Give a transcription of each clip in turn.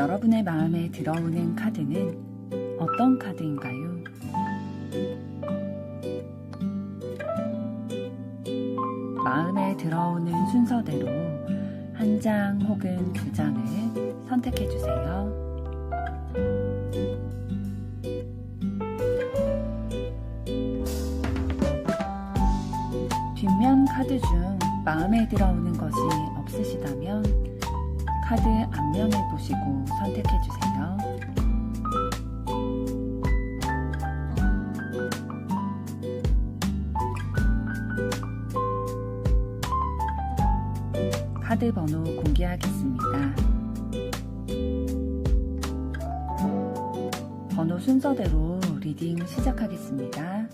여러분의 마음에 들어오는 카드는 어떤 카드인가요? 마음에 들어오는 순서대로 한 장 혹은 두 장을 선택해 주세요. 뒷면 카드 중 마음에 들어오는 것이 없으시다면 카드 앞면을 보시고 선택해 주세요. 카드 번호 공개하겠습니다. 번호 순서대로 리딩 시작하겠습니다.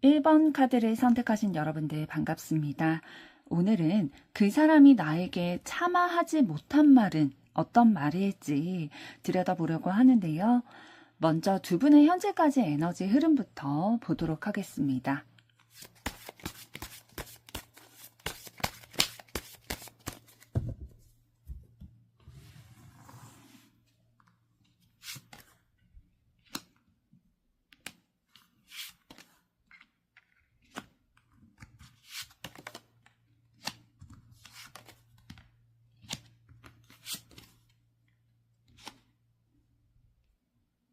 1번 카드를 선택하신 여러분들 반갑습니다. 오늘은 그 사람이 나에게 차마 하지 못한 말은 어떤 말일지 들여다보려고 하는데요. 먼저 두 분의 현재까지 에너지 흐름부터 보도록 하겠습니다.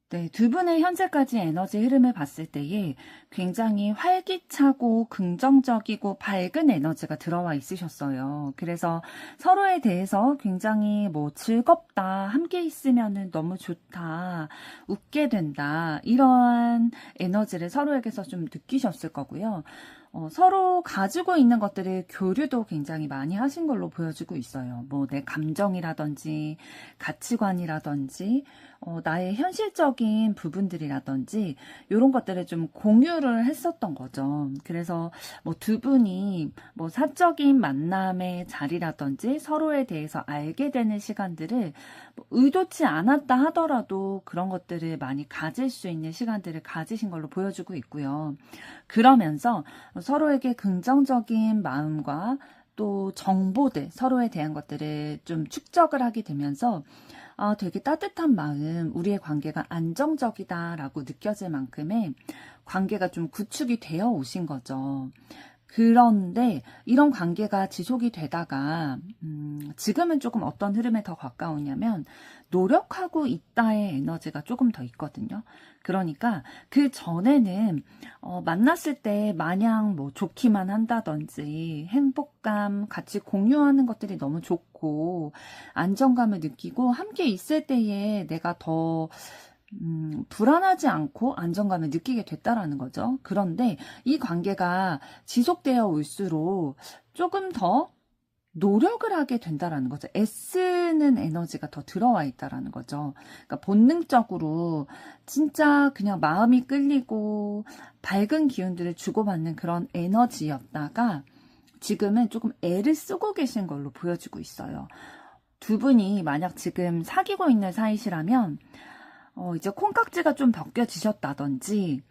네, 두 분의 현재까지 에너지 흐름을 봤을 때에 굉장히 활기차고 긍정적이고 밝은 에너지가 들어와 있으셨어요. 그래서 서로에 대해서 굉장히 즐겁다, 함께 있으면 너무 좋다, 웃게 된다, 이러한 에너지를 서로에게서 좀 느끼셨을 거고요. 서로 가지고 있는 것들을 교류도 굉장히 많이 하신 걸로 보여지고 있어요. 내 감정이라든지 가치관이라든지 나의 현실적인 부분들이라든지 이런 것들을 좀 공유를 했었던 거죠. 그래서 두 분이 사적인 만남의 자리라든지 서로에 대해서 알게 되는 시간들을 의도치 않았다 하더라도 그런 것들을 많이 가질 수 있는 시간들을 가지신 걸로 보여지고 있고요. 그러면서 서로에게 긍정적인 마음과 또 정보들, 서로에 대한 것들을 좀 축적을 하게 되면서 되게 따뜻한 마음, 우리의 관계가 안정적이다라고 느껴질 만큼의 관계가 좀 구축이 되어 오신 거죠. 그런데 이런 관계가 지속이 되다가 지금은 조금 어떤 흐름에 더 가까우냐면 노력하고 있다의 에너지가 조금 더 있거든요. 그러니까 그 전에는 만났을 때 마냥 좋기만 한다든지 행복감, 같이 공유하는 것들이 너무 좋고 안정감을 느끼고 함께 있을 때에 내가 더 불안하지 않고 안정감을 느끼게 됐다라는 거죠. 그런데 이 관계가 지속되어 올수록 조금 더 노력을 하게 된다라는 거죠. 애쓰는 에너지가 더 들어와 있다라는 거죠. 그러니까 본능적으로 진짜 그냥 마음이 끌리고 밝은 기운들을 주고받는 그런 에너지였다가 지금은 조금 애를 쓰고 계신 걸로 보여지고 있어요. 두 분이 만약 지금 사귀고 있는 사이시라면 이제 콩깍지가 좀 벗겨지셨다든지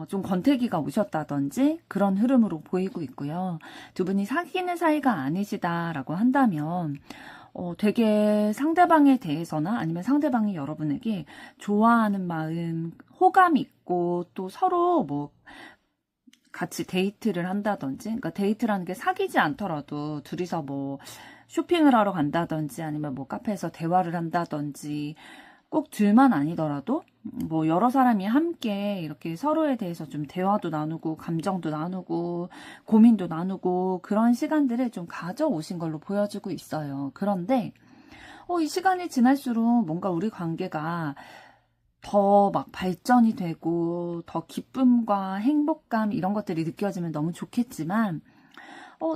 좀 권태기가 오셨다든지 그런 흐름으로 보이고 있고요. 두 분이 사귀는 사이가 아니시다라고 한다면 되게 상대방에 대해서나 아니면 상대방이 여러분에게 좋아하는 마음, 호감 있고 또 서로 같이 데이트를 한다든지, 그러니까 데이트라는 게 사귀지 않더라도 둘이서 쇼핑을 하러 간다든지 아니면 카페에서 대화를 한다든지 꼭 둘만 아니더라도 여러 사람이 함께 이렇게 서로에 대해서 좀 대화도 나누고 감정도 나누고 고민도 나누고 그런 시간들을 좀 가져오신 걸로 보여지고 있어요. 그런데 이 시간이 지날수록 뭔가 우리 관계가 더 발전이 되고 더 기쁨과 행복감 이런 것들이 느껴지면 너무 좋겠지만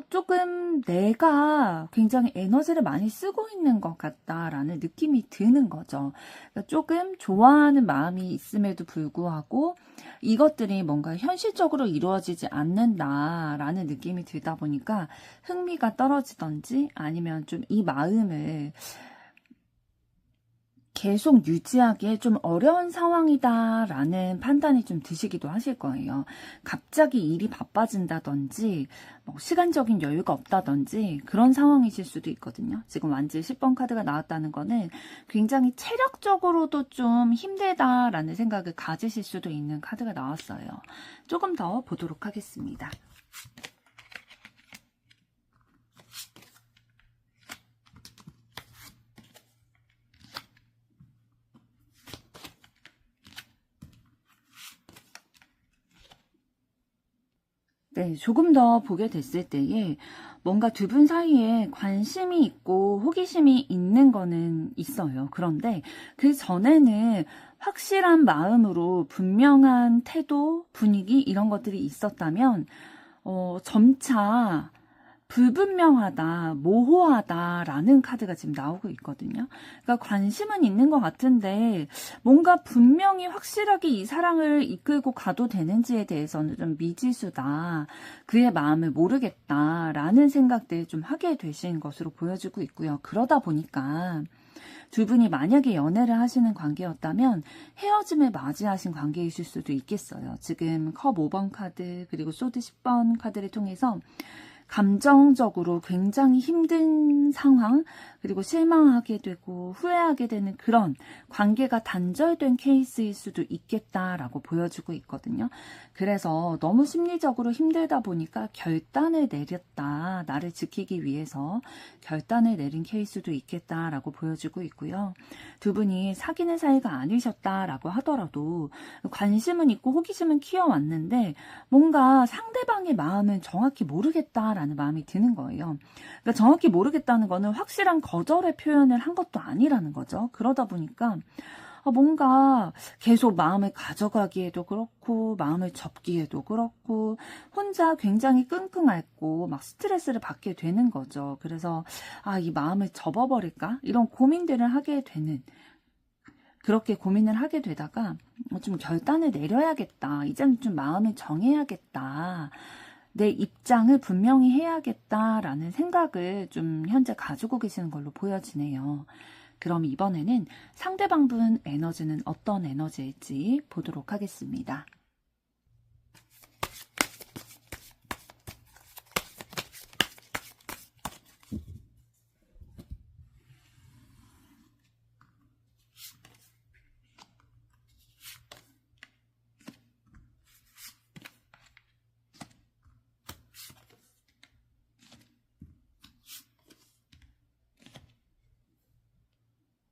조금 내가 굉장히 에너지를 많이 쓰고 있는 것 같다라는 느낌이 드는 거죠. 그러니까 조금 좋아하는 마음이 있음에도 불구하고 이것들이 뭔가 현실적으로 이루어지지 않는다라는 느낌이 들다 보니까 흥미가 떨어지던지 아니면 좀 이 마음을 계속 유지하기에 좀 어려운 상황이다라는 판단이 좀 드시기도 하실 거예요. 갑자기 일이 바빠진다든지 뭐 시간적인 여유가 없다든지 그런 상황이실 수도 있거든요. 지금 완지 10번 카드가 나왔다는 거는 굉장히 체력적으로도 좀 힘들다라는 생각을 가지실 수도 있는 카드가 나왔어요. 조금 더 보도록 하겠습니다. 네, 조금 더 보게 됐을 때에 뭔가 두 분 사이에 관심이 있고 호기심이 있는 거는 있어요. 그런데 그 전에는 확실한 마음으로 분명한 태도, 분위기 이런 것들이 있었다면 점차 불분명하다, 모호하다라는 카드가 지금 나오고 있거든요. 그러니까 관심은 있는 것 같은데 뭔가 분명히 확실하게 이 사랑을 이끌고 가도 되는지에 대해서는 좀 미지수다. 그의 마음을 모르겠다라는 생각들 좀 하게 되신 것으로 보여지고 있고요. 그러다 보니까 두 분이 만약에 연애를 하시는 관계였다면 헤어짐을 맞이하신 관계이실 수도 있겠어요. 지금 컵 5번 카드 그리고 소드 10번 카드를 통해서 감정적으로 굉장히 힘든 상황, 그리고 실망하게 되고 후회하게 되는 그런 관계가 단절된 케이스일 수도 있겠다라고 보여주고 있거든요. 그래서 너무 심리적으로 힘들다 보니까 결단을 내렸다. 나를 지키기 위해서 결단을 내린 케이스도 있겠다라고 보여주고 있고요. 두 분이 사귀는 사이가 아니셨다라고 하더라도 관심은 있고 호기심은 키워왔는데 뭔가 상대방의 마음은 정확히 모르겠다라는 마음이 드는 거예요. 그러니까 정확히 모르겠다는 거는 확실한 거절의 표현을 한 것도 아니라는 거죠. 그러다 보니까 뭔가 계속 마음을 가져가기에도 그렇고 마음을 접기에도 그렇고 혼자 굉장히 끙끙 앓고 막 스트레스를 받게 되는 거죠. 그래서 이 마음을 접어버릴까? 이런 고민들을 하게 되는, 그렇게 고민을 하게 되다가 좀 결단을 내려야겠다. 이제는 좀 마음을 정해야겠다. 내 입장을 분명히 해야겠다라는 생각을 좀 현재 가지고 계시는 걸로 보여지네요. 그럼 이번에는 상대방 분 에너지는 어떤 에너지일지 보도록 하겠습니다.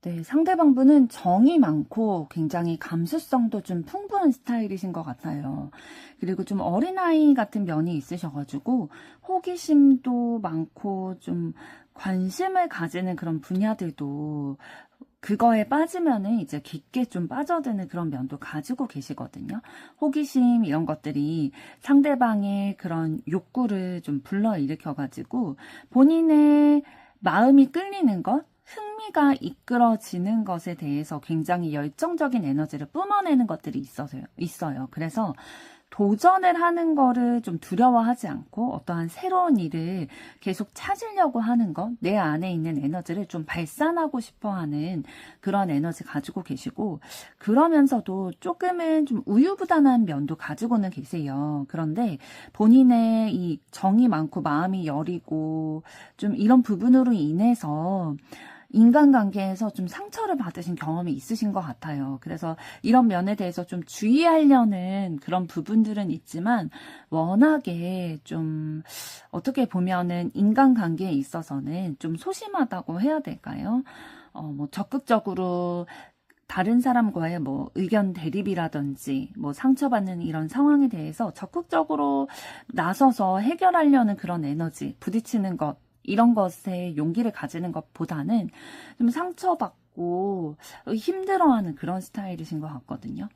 네, 상대방 분은 정이 많고 굉장히 감수성도 좀 풍부한 스타일이신 것 같아요. 그리고 좀 어린아이 같은 면이 있으셔가지고 호기심도 많고 좀 관심을 가지는 그런 분야들도 그거에 빠지면은 이제 깊게 좀 빠져드는 그런 면도 가지고 계시거든요. 호기심 이런 것들이 상대방의 그런 욕구를 좀 불러일으켜가지고 본인의 마음이 끌리는 것, 흥미가 이끌어지는 것에 대해서 굉장히 열정적인 에너지를 뿜어내는 것들이 있어요. 그래서 도전을 하는 거를 좀 두려워하지 않고 어떠한 새로운 일을 계속 찾으려고 하는 것, 내 안에 있는 에너지를 좀 발산하고 싶어 하는 그런 에너지 가지고 계시고, 그러면서도 조금은 좀 우유부단한 면도 가지고는 계세요. 그런데 본인의 이 정이 많고 마음이 여리고 좀 이런 부분으로 인해서 인간관계에서 좀 상처를 받으신 경험이 있으신 것 같아요. 그래서 이런 면에 대해서 좀 주의하려는 그런 부분들은 있지만 워낙에 좀 어떻게 보면은 인간관계에 있어서는 좀 소심하다고 해야 될까요? 뭐 적극적으로 다른 사람과의 뭐 의견 대립이라든지 뭐 상처받는 이런 상황에 대해서 적극적으로 나서서 해결하려는 그런 에너지, 부딪히는 것, 이런 것에 용기를 가지는 것보다는 좀 상처받고 힘들어하는 그런 스타일이신 것 같거든요.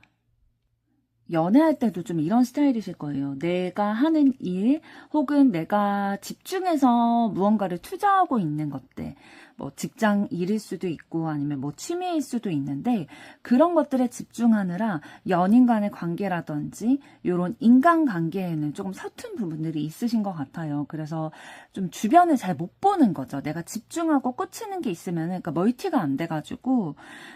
연애할 때도 좀 이런 스타일이실 거예요. 내가 하는 일 혹은 내가 집중해서 무언가를 투자하고 있는 것들, 뭐 직장 일일 수도 있고 아니면 뭐 취미일 수도 있는데 그런 것들에 집중하느라 연인 간의 관계라든지 이런 인간관계에는 조금 서툰 부분들이 있으신 것 같아요. 그래서 좀 주변을 잘 못 보는 거죠. 내가 집중하고 꽂히는 게 있으면은, 그러니까 멀티가 안 돼가지고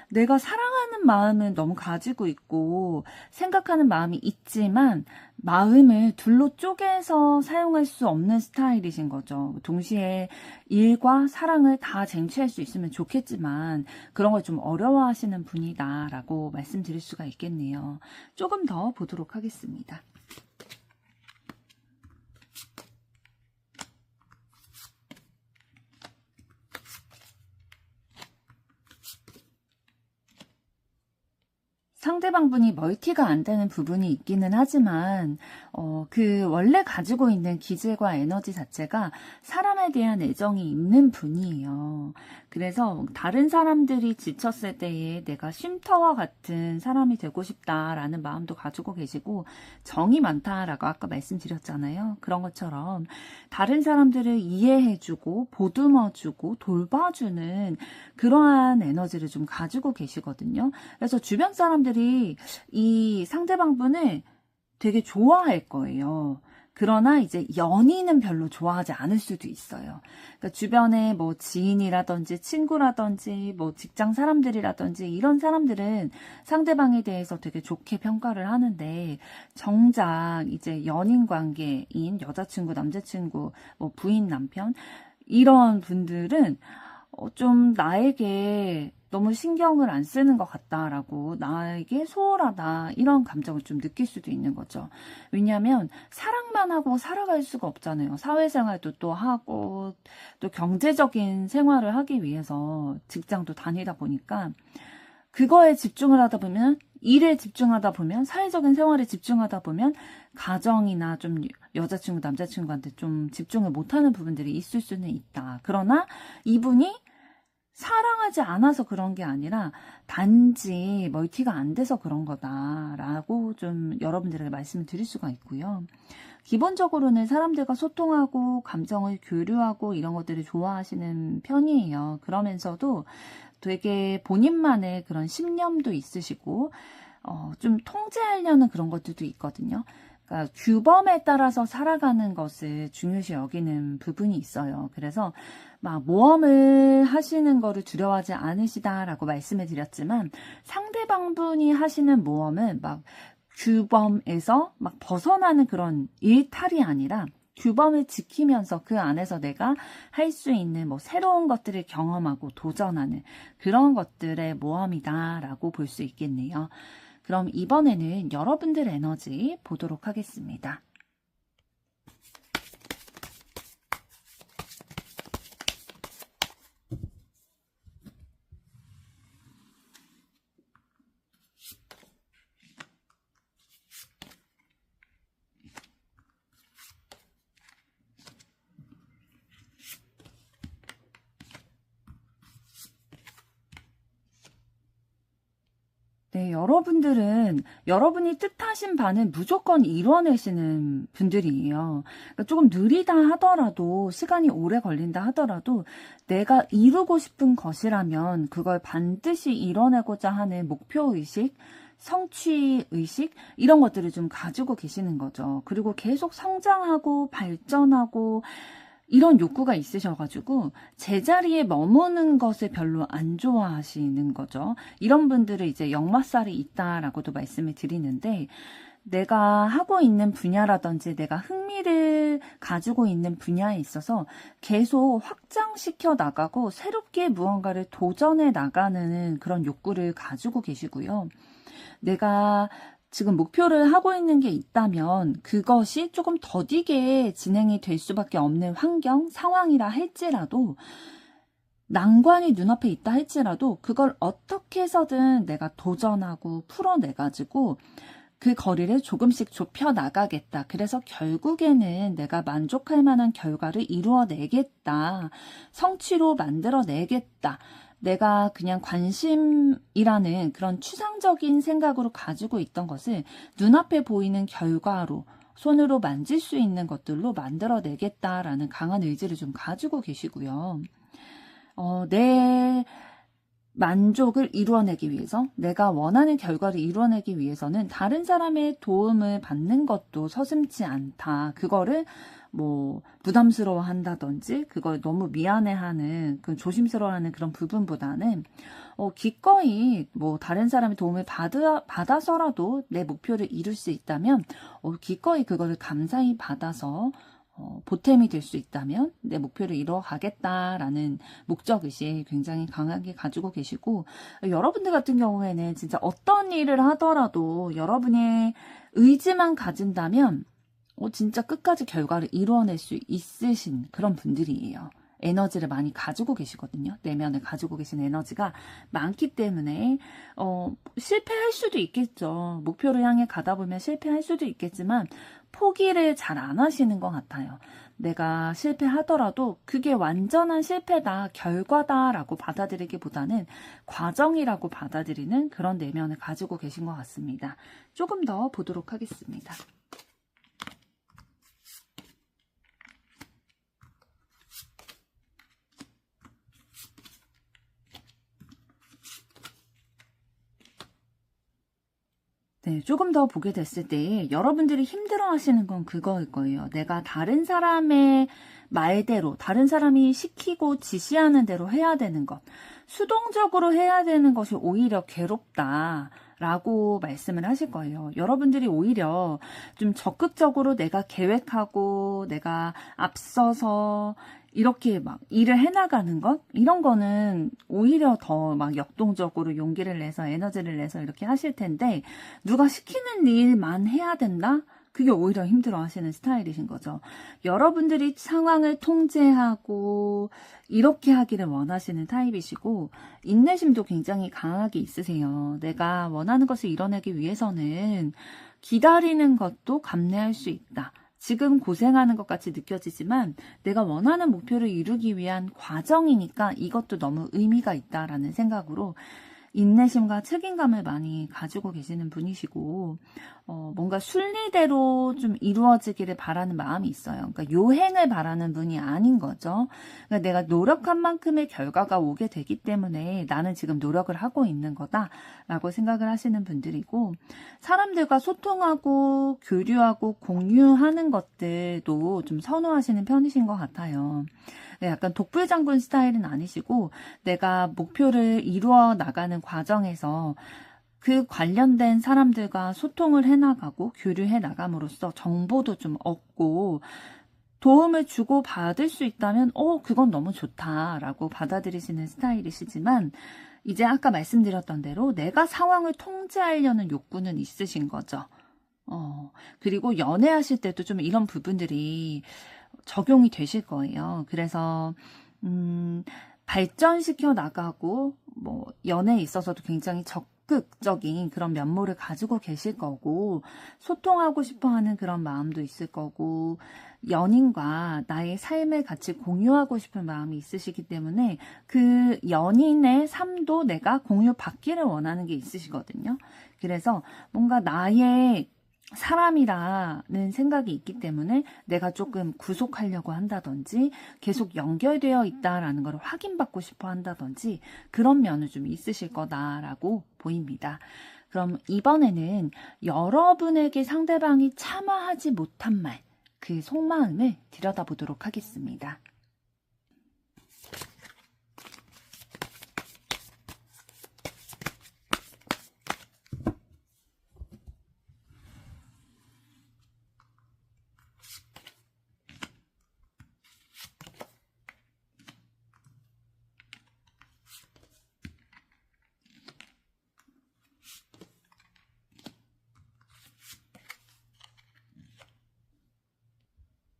내가 사랑하는 마음은 너무 가지고 있고 생각하는 마음이 있지만 마음을 둘로 쪼개서 사용할 수 없는 스타일이신 거죠. 동시에 일과 사랑을 다 쟁취할 수 있으면 좋겠지만 그런 걸 좀 어려워하시는 분이다라고 말씀드릴 수가 있겠네요. 조금 더 보도록 하겠습니다. 상대방분이 멀티가 안 되는 부분이 있기는 하지만 그 원래 가지고 있는 기질과 에너지 자체가 사람에 대한 애정이 있는 분이에요. 그래서 다른 사람들이 지쳤을 때에 내가 쉼터와 같은 사람이 되고 싶다라는 마음도 가지고 계시고 정이 많다라고 아까 말씀드렸잖아요. 그런 것처럼 다른 사람들을 이해해주고 보듬어주고 돌봐주는 그러한 에너지를 좀 가지고 계시거든요. 그래서 주변 사람들이 이 상대방분을 되게 좋아할 거예요. 그러나 이제 연인은 별로 좋아하지 않을 수도 있어요. 그러니까 주변에 뭐 지인이라든지 친구라든지 뭐 직장 사람들이라든지 이런 사람들은 상대방에 대해서 되게 좋게 평가를 하는데 정작 이제 연인 관계인 여자친구, 남자친구, 뭐 부인, 남편 이런 분들은 좀 나에게 너무 신경을 안 쓰는 것 같다라고 나에게 소홀하다 이런 감정을 좀 느낄 수도 있는 거죠. 왜냐하면 사랑만 하고 살아갈 수가 없잖아요. 사회생활도 또 하고 또 경제적인 생활을 하기 위해서 직장도 다니다 보니까 그거에 집중을 하다 보면 일에 집중하다 보면 사회적인 생활에 집중하다 보면 가정이나 좀 여자친구 남자친구한테 좀 집중을 못하는 부분들이 있을 수는 있다. 그러나 이분이 사랑하지 않아서 그런 게 아니라 단지 멀티가 안 돼서 그런 거다라고 좀 여러분들에게 말씀을 드릴 수가 있고요. 기본적으로는 사람들과 소통하고 감정을 교류하고 이런 것들을 좋아하시는 편이에요. 그러면서도 되게 본인만의 그런 신념도 있으시고 좀 통제하려는 그런 것들도 있거든요. 그러니까 규범에 따라서 살아가는 것을 중요시 여기는 부분이 있어요. 그래서 막 모험을 하시는 거를 두려워하지 않으시다라고 말씀을 드렸지만 상대방분이 하시는 모험은 막 규범에서 막 벗어나는 그런 일탈이 아니라 규범을 지키면서 그 안에서 내가 할 수 있는 뭐 새로운 것들을 경험하고 도전하는 그런 것들의 모험이다라고 볼 수 있겠네요. 그럼 이번에는 여러분들 에너지 보도록 하겠습니다. 네, 여러분들은 여러분이 뜻하신 바는 무조건 이뤄내시는 분들이에요. 그러니까 조금 느리다 하더라도 시간이 오래 걸린다 하더라도 내가 이루고 싶은 것이라면 그걸 반드시 이뤄내고자 하는 목표의식, 성취의식 이런 것들을 좀 가지고 계시는 거죠. 그리고 계속 성장하고 발전하고 이런 욕구가 있으셔가지고 제자리에 머무는 것을 별로 안 좋아하시는 거죠. 이런 분들은 이제 역마살이 있다라고도 말씀을 드리는데 내가 하고 있는 분야라든지 내가 흥미를 가지고 있는 분야에 있어서 계속 확장시켜 나가고 새롭게 무언가를 도전해 나가는 그런 욕구를 가지고 계시고요. 내가 지금 목표를 하고 있는 게 있다면 그것이 조금 더디게 진행이 될 수밖에 없는 환경, 상황이라 할지라도 난관이 눈앞에 있다 할지라도 그걸 어떻게 해서든 내가 도전하고 풀어내가지고 그 거리를 조금씩 좁혀 나가겠다. 그래서 결국에는 내가 만족할 만한 결과를 이루어내겠다. 성취로 만들어내겠다. 내가 그냥 관심이라는 그런 추상적인 생각으로 가지고 있던 것을 눈앞에 보이는 결과로 손으로 만질 수 있는 것들로 만들어내겠다라는 강한 의지를 좀 가지고 계시고요. 내 만족을 이루어내기 위해서, 내가 원하는 결과를 이루어내기 위해서는 다른 사람의 도움을 받는 것도 서슴지 않다. 그거를 뭐 부담스러워 한다든지 그걸 너무 미안해하는, 그 조심스러워하는 그런 부분보다는 기꺼이 뭐 다른 사람의 도움을 받아서라도 내 목표를 이룰 수 있다면 기꺼이 그거를 감사히 받아서 보탬이 될 수 있다면 내 목표를 이뤄가겠다라는 목적의식 굉장히 강하게 가지고 계시고, 여러분들 같은 경우에는 진짜 어떤 일을 하더라도 여러분의 의지만 가진다면 진짜 끝까지 결과를 이루어낼 수 있으신 그런 분들이에요. 에너지를 많이 가지고 계시거든요. 내면을 가지고 계신 에너지가 많기 때문에 실패할 수도 있겠죠. 목표를 향해 가다 보면 실패할 수도 있겠지만 포기를 잘 안 하시는 것 같아요. 내가 실패하더라도 그게 완전한 실패다, 결과다라고 받아들이기보다는 과정이라고 받아들이는 그런 내면을 가지고 계신 것 같습니다. 조금 더 보도록 하겠습니다. 네, 조금 더 보게 됐을 때 여러분들이 힘들어 하시는 건 그거일 거예요. 내가 다른 사람의 말대로, 다른 사람이 시키고 지시하는 대로 해야 되는 것, 수동적으로 해야 되는 것이 오히려 괴롭다라고 말씀을 하실 거예요. 여러분들이 오히려 좀 적극적으로 내가 계획하고 내가 앞서서 이렇게 막 일을 해나가는 것? 이런 거는 오히려 더 막 역동적으로 용기를 내서 에너지를 내서 이렇게 하실 텐데, 누가 시키는 일만 해야 된다? 그게 오히려 힘들어 하시는 스타일이신 거죠. 여러분들이 상황을 통제하고 이렇게 하기를 원하시는 타입이시고, 인내심도 굉장히 강하게 있으세요. 내가 원하는 것을 이뤄내기 위해서는 기다리는 것도 감내할 수 있다. 지금 고생하는 것 같이 느껴지지만 내가 원하는 목표를 이루기 위한 과정이니까 이것도 너무 의미가 있다라는 생각으로 인내심과 책임감을 많이 가지고 계시는 분이시고, 뭔가 순리대로 좀 이루어지기를 바라는 마음이 있어요. 그러니까 요행을 바라는 분이 아닌 거죠. 그러니까 내가 노력한 만큼의 결과가 오게 되기 때문에 나는 지금 노력을 하고 있는 거다라고 생각을 하시는 분들이고, 사람들과 소통하고 교류하고 공유하는 것들도 좀 선호하시는 편이신 것 같아요. 약간 독불장군 스타일은 아니시고, 내가 목표를 이루어 나가는 과정에서 그 관련된 사람들과 소통을 해나가고 교류해 나감으로써 정보도 좀 얻고 도움을 주고 받을 수 있다면 그건 너무 좋다라고 받아들이시는 스타일이시지만, 이제 아까 말씀드렸던 대로 내가 상황을 통제하려는 욕구는 있으신 거죠. 그리고 연애하실 때도 좀 이런 부분들이 적용이 되실 거예요. 그래서 발전시켜 나가고 뭐 연애에 있어서도 굉장히 적극적인 그런 면모를 가지고 계실 거고, 소통하고 싶어하는 그런 마음도 있을 거고, 연인과 나의 삶을 같이 공유하고 싶은 마음이 있으시기 때문에 그 연인의 삶도 내가 공유받기를 원하는 게 있으시거든요. 그래서 뭔가 나의 사람이라는 생각이 있기 때문에 내가 조금 구속하려고 한다든지 계속 연결되어 있다라는 걸 확인받고 싶어 한다든지 그런 면은 좀 있으실 거다라고 보입니다. 그럼 이번에는 여러분에게 상대방이 참아하지 못한 말, 그 속마음을 들여다보도록 하겠습니다.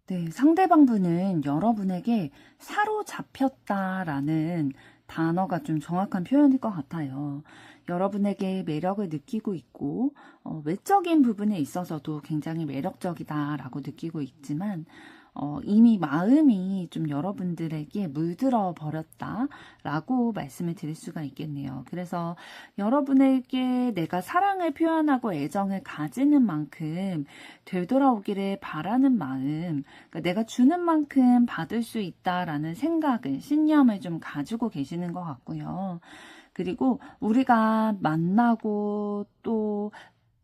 네, 상대방분은 여러분에게 사로잡혔다라는 단어가 좀 정확한 표현일 것 같아요. 여러분에게 매력을 느끼고 있고 외적인 부분에 있어서도 굉장히 매력적이다라고 느끼고 있지만 이미 마음이 좀 여러분들에게 물들어 버렸다라고 말씀을 드릴 수가 있겠네요. 그래서 여러분에게 내가 사랑을 표현하고 애정을 가지는 만큼 되돌아오기를 바라는 마음, 그러니까 내가 주는 만큼 받을 수 있다라는 생각을, 신념을 좀 가지고 계시는 것 같고요. 그리고 우리가 만나고 또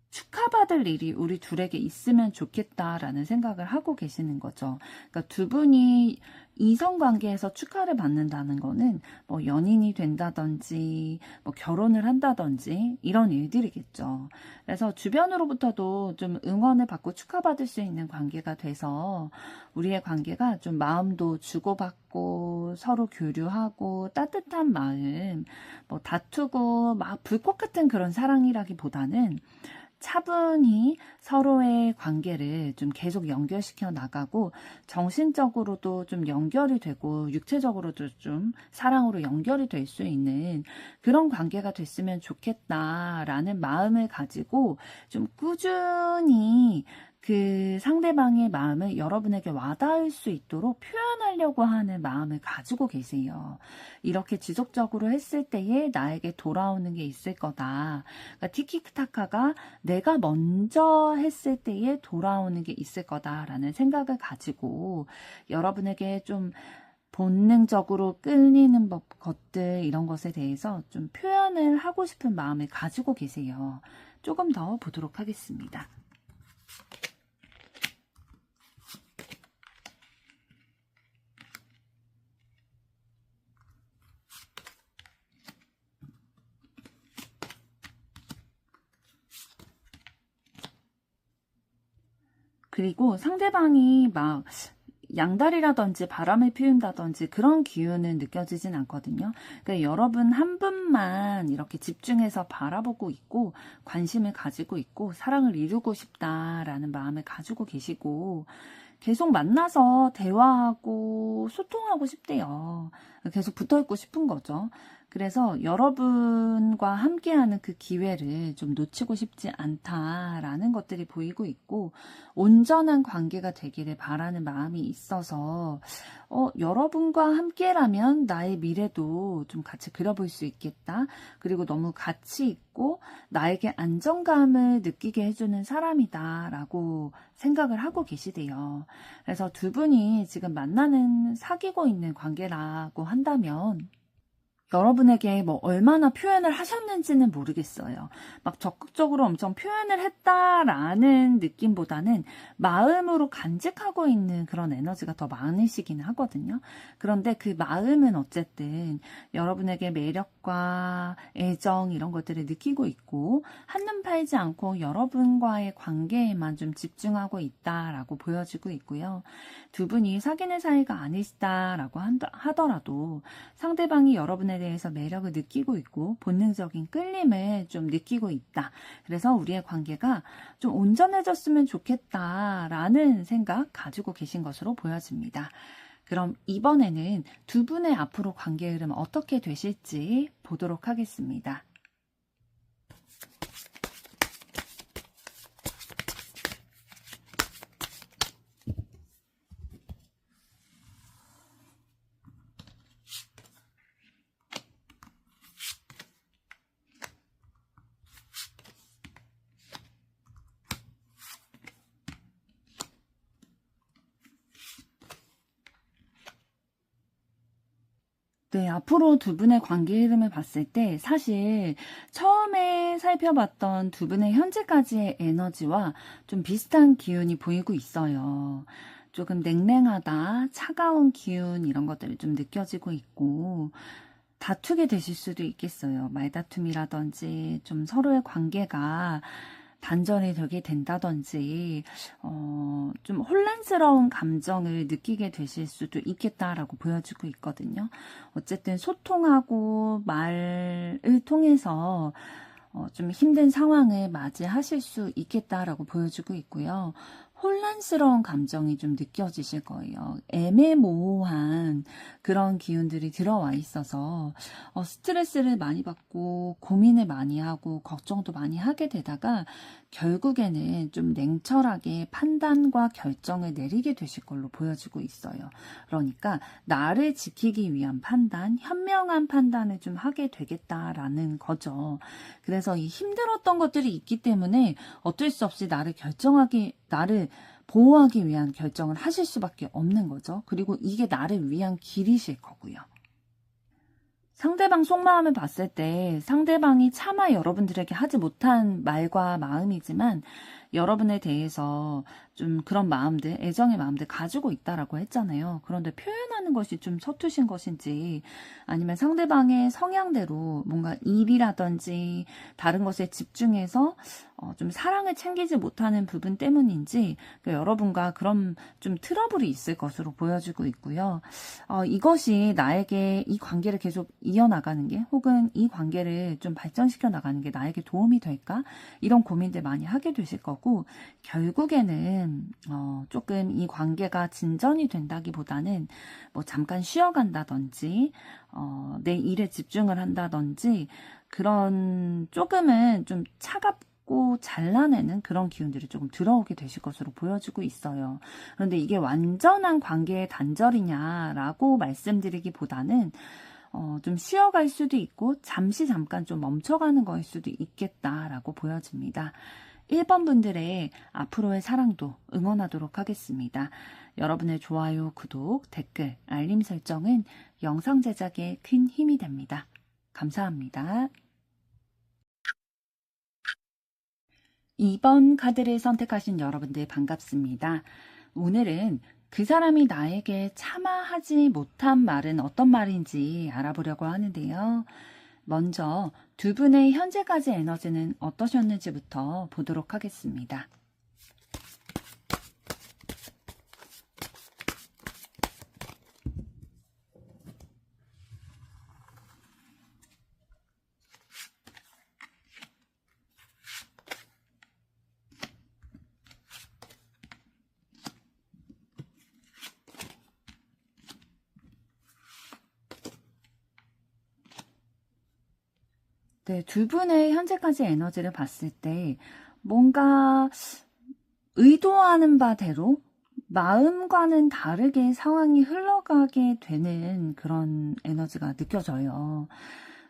축하받을 일이 우리 둘에게 있으면 좋겠다라는 생각을 하고 계시는 거죠. 그러니까 두 분이 이성관계에서 축하를 받는다는 거는 뭐 연인이 된다든지 뭐 결혼을 한다든지 이런 일들이겠죠. 그래서 주변으로부터도 좀 응원을 받고 축하받을 수 있는 관계가 돼서 우리의 관계가 좀 마음도 주고받고 서로 교류하고 따뜻한 마음, 뭐 다투고 막 불꽃 같은 그런 사랑이라기보다는 차분히 서로의 관계를 좀 계속 연결시켜 나가고 정신적으로도 좀 연결이 되고 육체적으로도 좀 사랑으로 연결이 될 수 있는 그런 관계가 됐으면 좋겠다라는 마음을 가지고 좀 꾸준히 그 상대방의 마음을 여러분에게 와닿을 수 있도록 표현하려고 하는 마음을 가지고 계세요. 이렇게 지속적으로 했을 때에 나에게 돌아오는 게 있을 거다. 그러니까 티키타카가 내가 먼저 했을 때에 돌아오는 게 있을 거다라는 생각을 가지고 여러분에게 좀 본능적으로 끌리는 것들 이런 것에 대해서 좀 표현을 하고 싶은 마음을 가지고 계세요. 조금 더 보도록 하겠습니다. 그리고 상대방이 막 양다리라든지 바람을 피운다든지 그런 기운은 느껴지진 않거든요. 그러니까 여러분 한 분만 이렇게 집중해서 바라보고 있고 관심을 가지고 있고 사랑을 이루고 싶다라는 마음을 가지고 계시고 계속 만나서 대화하고 소통하고 싶대요. 계속 붙어있고 싶은 거죠. 그래서 여러분과 함께하는 그 기회를 좀 놓치고 싶지 않다라는 것들이 보이고 있고 온전한 관계가 되기를 바라는 마음이 있어서 여러분과 함께라면 나의 미래도 좀 같이 그려볼 수 있겠다. 그리고 너무 가치 있고 나에게 안정감을 느끼게 해주는 사람이다라고 생각을 하고 계시대요. 그래서 두 분이 지금 사귀고 있는 관계라고 한다면 여러분에게 뭐 얼마나 표현을 하셨는지는 모르겠어요. 막 적극적으로 엄청 표현을 했다라는 느낌보다는 마음으로 간직하고 있는 그런 에너지가 더 많으시긴 하거든요. 그런데 그 마음은 어쨌든 여러분에게 매력과 애정 이런 것들을 느끼고 있고 한눈 팔지 않고 여러분과의 관계에만 좀 집중하고 있다라고 보여지고 있고요. 두 분이 사귀는 사이가 아니시다라고 하더라도 상대방이 여러분에 대해서 매력을 느끼고 있고 본능적인 끌림을 좀 느끼고 있다. 그래서 우리의 관계가 좀 온전해졌으면 좋겠다라는 생각 가지고 계신 것으로 보여집니다. 그럼 이번에는 두 분의 앞으로 관계 흐름 어떻게 되실지 보도록 하겠습니다. 네, 앞으로 두 분의 관계 흐름을 봤을 때 사실 처음에 살펴봤던 두 분의 현재까지의 에너지와 좀 비슷한 기운이 보이고 있어요. 조금 냉랭하다, 차가운 기운 이런 것들이 좀 느껴지고 있고 다투게 되실 수도 있겠어요. 말다툼이라든지 좀 서로의 관계가 단절이 되게 된다든지 좀 혼란스러운 감정을 느끼게 되실 수도 있겠다라고 보여지고 있거든요. 어쨌든 소통하고 말을 통해서 좀 힘든 상황을 맞이하실 수 있겠다라고 보여지고 있고요. 혼란스러운 감정이 좀 느껴지실 거예요. 애매모호한 그런 기운들이 들어와 있어서 스트레스를 많이 받고 고민을 많이 하고 걱정도 많이 하게 되다가 결국에는 좀 냉철하게 판단과 결정을 내리게 되실 걸로 보여지고 있어요. 그러니까 나를 지키기 위한 판단, 현명한 판단을 좀 하게 되겠다라는 거죠. 그래서 이 힘들었던 것들이 있기 때문에 어쩔 수 없이 나를 보호하기 위한 결정을 하실 수밖에 없는 거죠. 그리고 이게 나를 위한 길이실 거고요. 상대방 속마음을 봤을 때 상대방이 차마 여러분들에게 하지 못한 말과 마음이지만 여러분에 대해서 좀 그런 마음들, 애정의 마음들 가지고 있다라고 했잖아요. 그런데 표현하는 것이 좀 서투신 것인지 아니면 상대방의 성향대로 뭔가 일이라든지 다른 것에 집중해서 좀 사랑을 챙기지 못하는 부분 때문인지 여러분과 그런 좀 트러블이 있을 것으로 보여지고 있고요. 이것이 나에게 이 관계를 계속 이어나가는 게 혹은 이 관계를 좀 발전시켜 나가는 게 나에게 도움이 될까? 이런 고민들 많이 하게 되실 거고 결국에는 조금 이 관계가 진전이 된다기보다는 뭐 잠깐 쉬어간다든지 내 일에 집중을 한다든지 그런 조금은 좀 차갑고 잘라내는 그런 기운들이 조금 들어오게 되실 것으로 보여지고 있어요. 그런데 이게 완전한 관계의 단절이냐라고 말씀드리기보다는 좀 쉬어갈 수도 있고 잠깐 좀 멈춰가는 거일 수도 있겠다라고 보여집니다. 1번 분들의 앞으로의 사랑도 응원하도록 하겠습니다. 여러분의 좋아요, 구독, 댓글, 알림 설정은 영상 제작에 큰 힘이 됩니다. 감사합니다. 2번 카드를 선택하신 여러분들 반갑습니다. 오늘은 그 사람이 나에게 차마 하지 못한 말은 어떤 말인지 알아보려고 하는데요. 먼저 두 분의 현재까지 에너지는 어떠셨는지부터 보도록 하겠습니다. 네, 두 분의 현재까지 에너지를 봤을 때 뭔가 의도하는 바대로 마음과는 다르게 상황이 흘러가게 되는 그런 에너지가 느껴져요.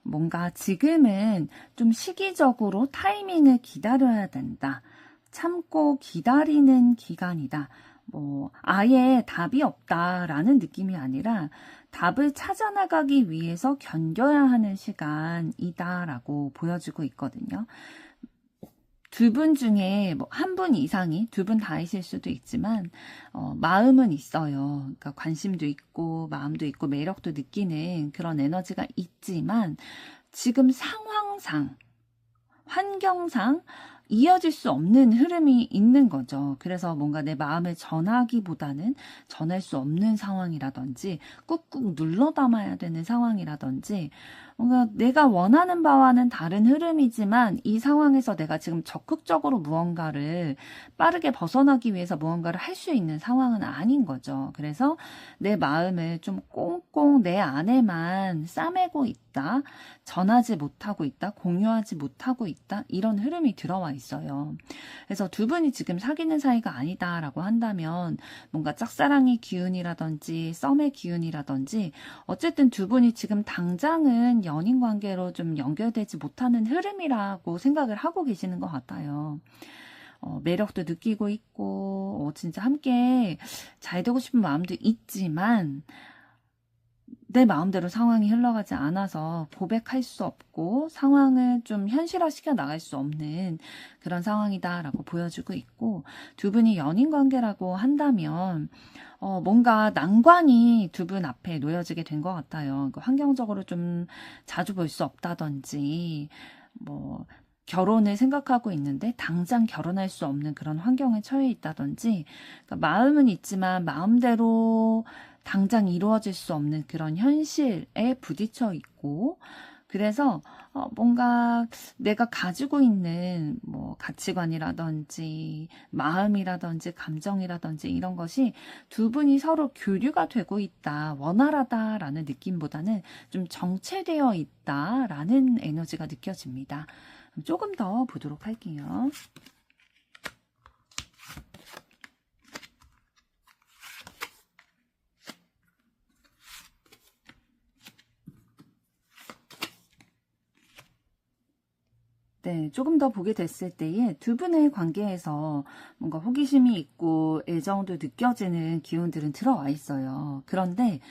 뭔가 지금은 좀 시기적으로 타이밍을 기다려야 된다. 참고 기다리는 기간이다. 뭐 아예 답이 없다라는 느낌이 아니라 답을 찾아나가기 위해서 견뎌야 하는 시간이다라고 보여지고 있거든요. 두 분 중에 뭐 한 분 이상이 두 분 다이실 수도 있지만 마음은 있어요. 그러니까 관심도 있고 마음도 있고 매력도 느끼는 그런 에너지가 있지만 지금 상황상 환경상 이어질 수 없는 흐름이 있는 거죠. 그래서 뭔가 내 마음을 전하기보다는 전할 수 없는 상황이라든지 꾹꾹 눌러 담아야 되는 상황이라든지 뭔가 내가 원하는 바와는 다른 흐름이지만 이 상황에서 내가 지금 적극적으로 무언가를 빠르게 벗어나기 위해서 무언가를 할 수 있는 상황은 아닌 거죠. 그래서 내 마음을 좀 꽁꽁 내 안에만 싸매고 있다. 전하지 못하고 있다. 공유하지 못하고 있다. 이런 흐름이 들어와 있어요. 그래서 두 분이 지금 사귀는 사이가 아니다라고 한다면 뭔가 짝사랑의 기운이라든지 썸의 기운이라든지 어쨌든 두 분이 지금 당장은 연인 관계로 좀 연결되지 못하는 흐름이라고 생각을 하고 계시는 것 같아요. 매력도 느끼고 있고 진짜 함께 잘 되고 싶은 마음도 있지만 내 마음대로 상황이 흘러가지 않아서 고백할 수 없고 상황을 좀 현실화시켜 나갈 수 없는 그런 상황이다라고 보여주고 있고 두 분이 연인 관계라고 한다면 뭔가 난관이 두 분 앞에 놓여지게 된 것 같아요. 그러니까 환경적으로 좀 자주 볼 수 없다든지 뭐 결혼을 생각하고 있는데 당장 결혼할 수 없는 그런 환경에 처해 있다든지 그러니까 마음은 있지만 마음대로 당장 이루어질 수 없는 그런 현실에 부딪혀 있고 그래서 뭔가 내가 가지고 있는 뭐 가치관이라든지 마음이라든지 감정이라든지 이런 것이 두 분이 서로 교류가 되고 있다, 원활하다라는 느낌보다는 좀 정체되어 있다라는 에너지가 느껴집니다. 조금 더 보도록 할게요. 네, 조금 더 보게 됐을 때에 두 분의 관계에서 뭔가 호기심이 있고 애정도 느껴지는 기운들은 들어와 있어요. 그런데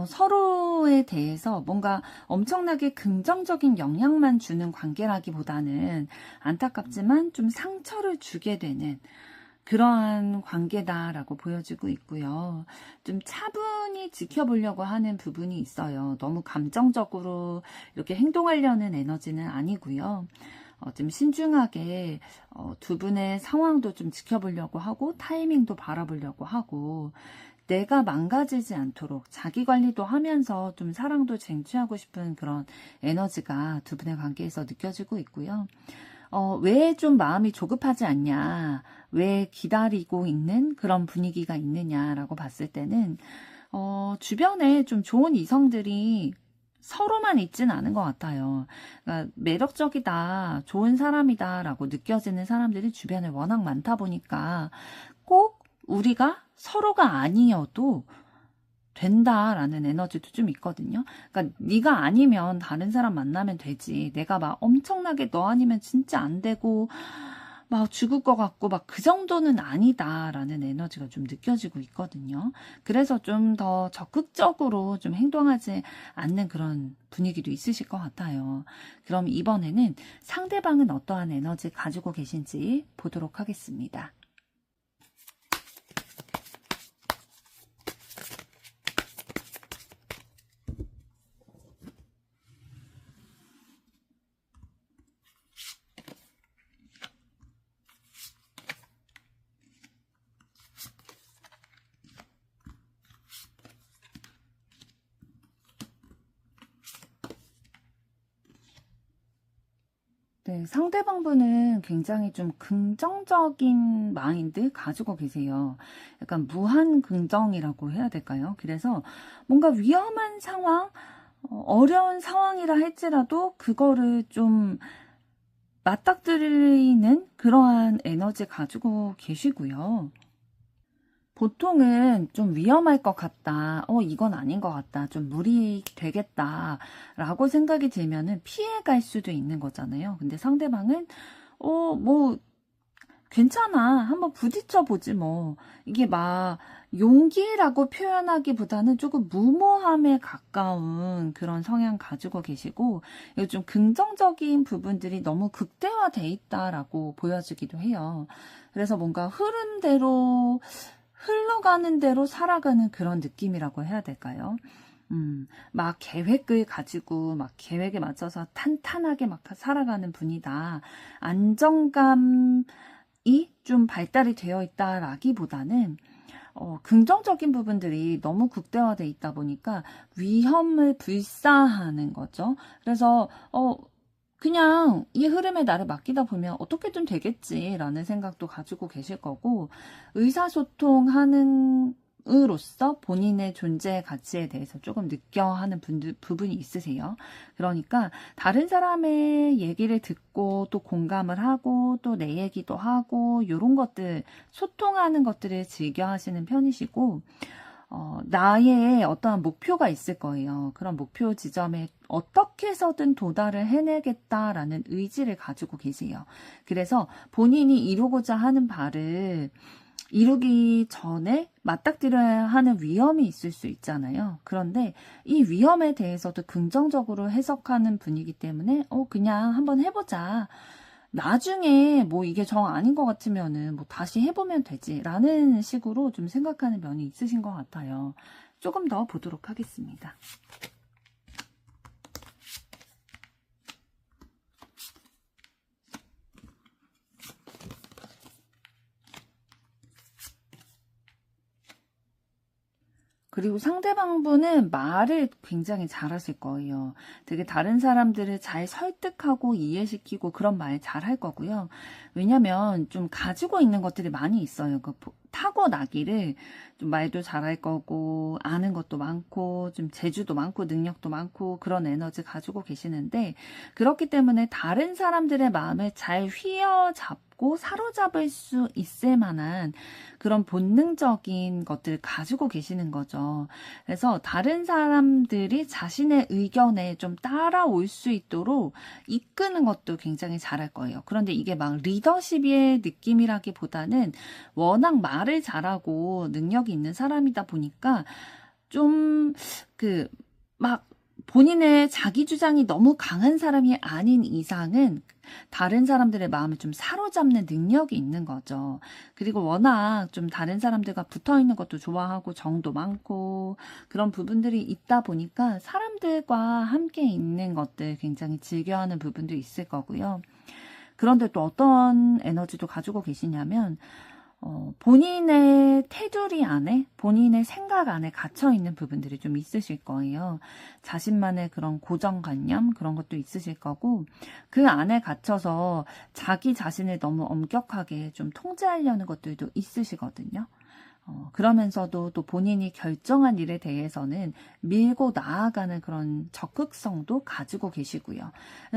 서로에 대해서 뭔가 엄청나게 긍정적인 영향만 주는 관계라기보다는 안타깝지만 좀 상처를 주게 되는 그러한 관계다라고 보여지고 있고요. 좀 차분히 지켜보려고 하는 부분이 있어요. 너무 감정적으로 이렇게 행동하려는 에너지는 아니고요. 좀 신중하게 두 분의 상황도 좀 지켜보려고 하고 타이밍도 바라보려고 하고 내가 망가지지 않도록 자기 관리도 하면서 좀 사랑도 쟁취하고 싶은 그런 에너지가 두 분의 관계에서 느껴지고 있고요. 왜 좀 마음이 조급하지 않냐, 왜 기다리고 있는 그런 분위기가 있느냐라고 봤을 때는, 주변에 좀 좋은 이성들이 서로만 있진 않은 것 같아요. 그러니까 매력적이다, 좋은 사람이다 라고 느껴지는 사람들이 주변에 워낙 많다 보니까 꼭 우리가 서로가 아니어도 된다라는 에너지도 좀 있거든요. 그러니까 네가 아니면 다른 사람 만나면 되지. 내가 막 엄청나게 너 아니면 진짜 안 되고 막 죽을 것 같고 막 그 정도는 아니다라는 에너지가 좀 느껴지고 있거든요. 그래서 좀 더 적극적으로 좀 행동하지 않는 그런 분위기도 있으실 것 같아요. 그럼 이번에는 상대방은 어떠한 에너지 가지고 계신지 보도록 하겠습니다. 네, 상대방분은 굉장히 좀 긍정적인 마인드 가지고 계세요. 약간 무한 긍정이라고 해야 될까요? 그래서 뭔가 위험한 상황, 어려운 상황이라 할지라도 그거를 좀 맞닥뜨리는 그러한 에너지 가지고 계시고요. 보통은 좀 위험할 것 같다. 이건 아닌 것 같다. 좀 무리 되겠다. 라고 생각이 들면은 피해 갈 수도 있는 거잖아요. 근데 상대방은, 뭐, 괜찮아. 한번 부딪혀 보지 뭐. 이게 막 용기라고 표현하기보다는 조금 무모함에 가까운 그런 성향 가지고 계시고 요즘 긍정적인 부분들이 너무 극대화돼 있다라고 보여지기도 해요. 그래서 뭔가 흐름대로 흘러가는 대로 살아가는 그런 느낌이라고 해야 될까요? 막 계획을 가지고 막 계획에 맞춰서 탄탄하게 막 살아가는 분이다. 안정감이 좀 발달이 되어 있다라기보다는 긍정적인 부분들이 너무 극대화돼 있다 보니까 위험을 불사하는 거죠. 그래서 그냥 이 흐름에 나를 맡기다 보면 어떻게든 되겠지라는 생각도 가지고 계실 거고 의사소통하는 으로서 본인의 존재 가치에 대해서 조금 느껴하는 부분이 있으세요. 그러니까 다른 사람의 얘기를 듣고 또 공감을 하고 또 내 얘기도 하고 이런 것들 소통하는 것들을 즐겨 하시는 편이시고 나의 어떠한 목표가 있을 거예요. 그런 목표 지점에 어떻게 해서든 도달을 해내겠다라는 의지를 가지고 계세요. 그래서 본인이 이루고자 하는 바를 이루기 전에 맞닥뜨려야 하는 위험이 있을 수 있잖아요. 그런데 이 위험에 대해서도 긍정적으로 해석하는 분이기 때문에 그냥 한번 해보자. 나중에 뭐 이게 정 아닌 것 같으면은 뭐 다시 해보면 되지라는 식으로 좀 생각하는 면이 있으신 것 같아요. 조금 더 보도록 하겠습니다. 그리고 상대방분은 말을 굉장히 잘하실 거예요. 되게 다른 사람들을 잘 설득하고 이해시키고 그런 말 잘할 거고요. 왜냐면 좀 가지고 있는 것들이 많이 있어요. 그 타고나기를 좀 말도 잘할 거고 아는 것도 많고 좀 재주도 많고 능력도 많고 그런 에너지 가지고 계시는데, 그렇기 때문에 다른 사람들의 마음을 잘 휘어잡고 사로잡을 수 있을 만한 그런 본능적인 것들을 가지고 계시는 거죠. 그래서 다른 사람들이 자신의 의견에 좀 따라올 수 있도록 이끄는 것도 굉장히 잘할 거예요. 그런데 이게 막 리더십의 느낌이라기보다는 워낙 말을 잘하고 능력이 있는 사람이다 보니까 좀 막 본인의 자기 주장이 너무 강한 사람이 아닌 이상은 다른 사람들의 마음을 좀 사로잡는 능력이 있는 거죠. 그리고 워낙 좀 다른 사람들과 붙어 있는 것도 좋아하고 정도 많고 그런 부분들이 있다 보니까 사람들과 함께 있는 것들 굉장히 즐겨하는 부분도 있을 거고요. 그런데 또 어떤 에너지도 가지고 계시냐면 본인의 테두리 안에, 본인의 생각 안에 갇혀있는 부분들이 좀 있으실 거예요. 자신만의 그런 고정관념, 그런 것도 있으실 거고, 그 안에 갇혀서 자기 자신을 너무 엄격하게 좀 통제하려는 것들도 있으시거든요. 그러면서도 또 본인이 결정한 일에 대해서는 밀고 나아가는 그런 적극성도 가지고 계시고요.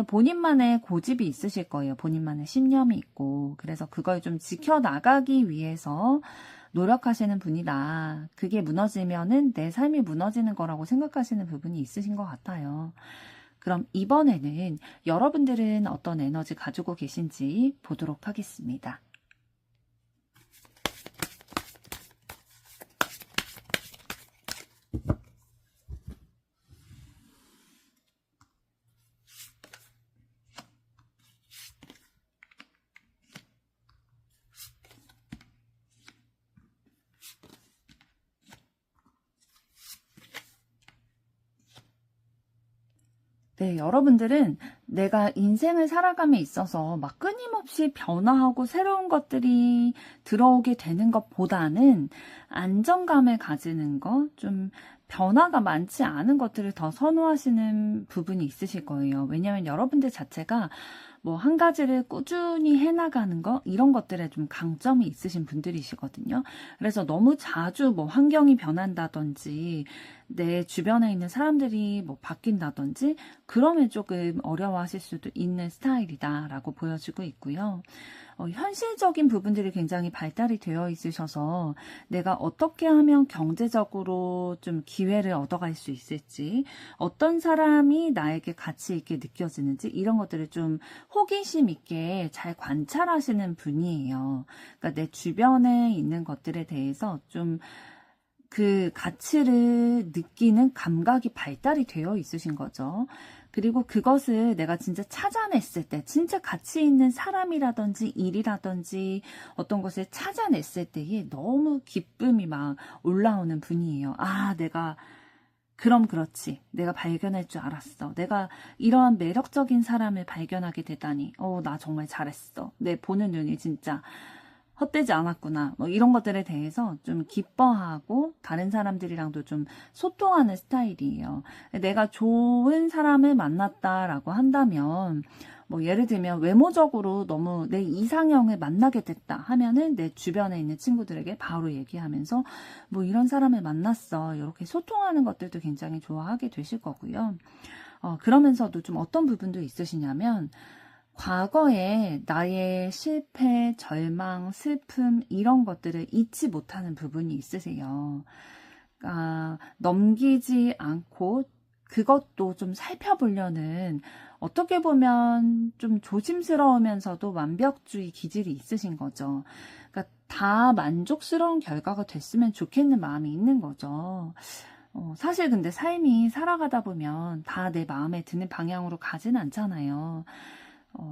본인만의 고집이 있으실 거예요. 본인만의 신념이 있고. 그래서 그걸 좀 지켜나가기 위해서 노력하시는 분이다. 그게 무너지면은 내 삶이 무너지는 거라고 생각하시는 부분이 있으신 것 같아요. 그럼 이번에는 여러분들은 어떤 에너지 가지고 계신지 보도록 하겠습니다. 네, 여러분들은 내가 인생을 살아감에 있어서 막 끊임없이 변화하고 새로운 것들이 들어오게 되는 것보다는 안정감을 가지는 것, 좀 변화가 많지 않은 것들을 더 선호하시는 부분이 있으실 거예요. 왜냐하면 여러분들 자체가 뭐 한 가지를 꾸준히 해나가는 거, 이런 것들에 좀 강점이 있으신 분들이시거든요. 그래서 너무 자주 뭐 환경이 변한다든지 내 주변에 있는 사람들이 뭐 바뀐다든지 그러면 조금 어려워하실 수도 있는 스타일이다라고 보여지고 있고요. 현실적인 부분들이 굉장히 발달이 되어 있으셔서 내가 어떻게 하면 경제적으로 좀 기회를 얻어갈 수 있을지, 어떤 사람이 나에게 가치 있게 느껴지는지 이런 것들을 좀 호기심 있게 잘 관찰하시는 분이에요. 그러니까 내 주변에 있는 것들에 대해서 좀 그 가치를 느끼는 감각이 발달이 되어 있으신 거죠. 그리고 그것을 내가 진짜 찾아냈을 때, 진짜 가치 있는 사람이라든지 일이라든지 어떤 것을 찾아냈을 때에 너무 기쁨이 막 올라오는 분이에요. 아, 그럼 그렇지. 내가 발견할 줄 알았어. 내가 이러한 매력적인 사람을 발견하게 되다니. 나 정말 잘했어. 내 보는 눈이 진짜 헛되지 않았구나. 뭐 이런 것들에 대해서 좀 기뻐하고 다른 사람들이랑도 좀 소통하는 스타일이에요. 내가 좋은 사람을 만났다라고 한다면 뭐 예를 들면 외모적으로 너무 내 이상형을 만나게 됐다 하면은 내 주변에 있는 친구들에게 바로 얘기하면서 뭐 이런 사람을 만났어. 이렇게 소통하는 것들도 굉장히 좋아하게 되실 거고요. 그러면서도 좀 어떤 부분도 있으시냐면 과거에 나의 실패, 절망, 슬픔 이런 것들을 잊지 못하는 부분이 있으세요. 넘기지 않고 그것도 좀 살펴보려는, 어떻게 보면 좀 조심스러우면서도 완벽주의 기질이 있으신 거죠. 그러니까 다 만족스러운 결과가 됐으면 좋겠는 마음이 있는 거죠. 사실 근데 삶이 살아가다 보면 다 내 마음에 드는 방향으로 가진 않잖아요.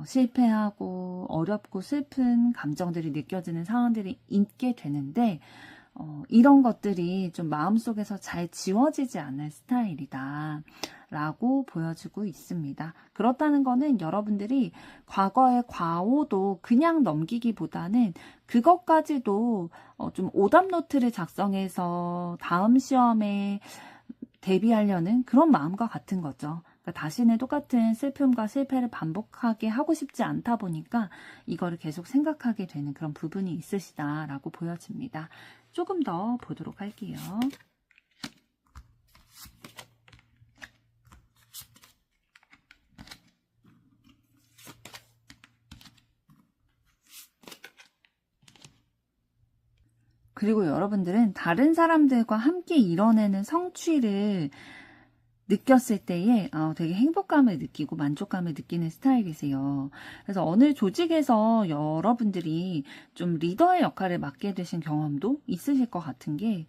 실패하고 어렵고 슬픈 감정들이 느껴지는 상황들이 있게 되는데, 이런 것들이 좀 마음속에서 잘 지워지지 않는 스타일이다. 라고 보여주고 있습니다. 그렇다는 거는 여러분들이 과거의 과오도 그냥 넘기기보다는 그것까지도 좀 오답 노트를 작성해서 다음 시험에 대비하려는 그런 마음과 같은 거죠. 그러니까 다시는 똑같은 슬픔과 실패를 반복하게 하고 싶지 않다 보니까 이거를 계속 생각하게 되는 그런 부분이 있으시다라고 보여집니다. 조금 더 보도록 할게요. 그리고 여러분들은 다른 사람들과 함께 이뤄내는 성취를 느꼈을 때에 되게 행복감을 느끼고 만족감을 느끼는 스타일이세요. 그래서 어느 조직에서 여러분들이 좀 리더의 역할을 맡게 되신 경험도 있으실 것 같은 게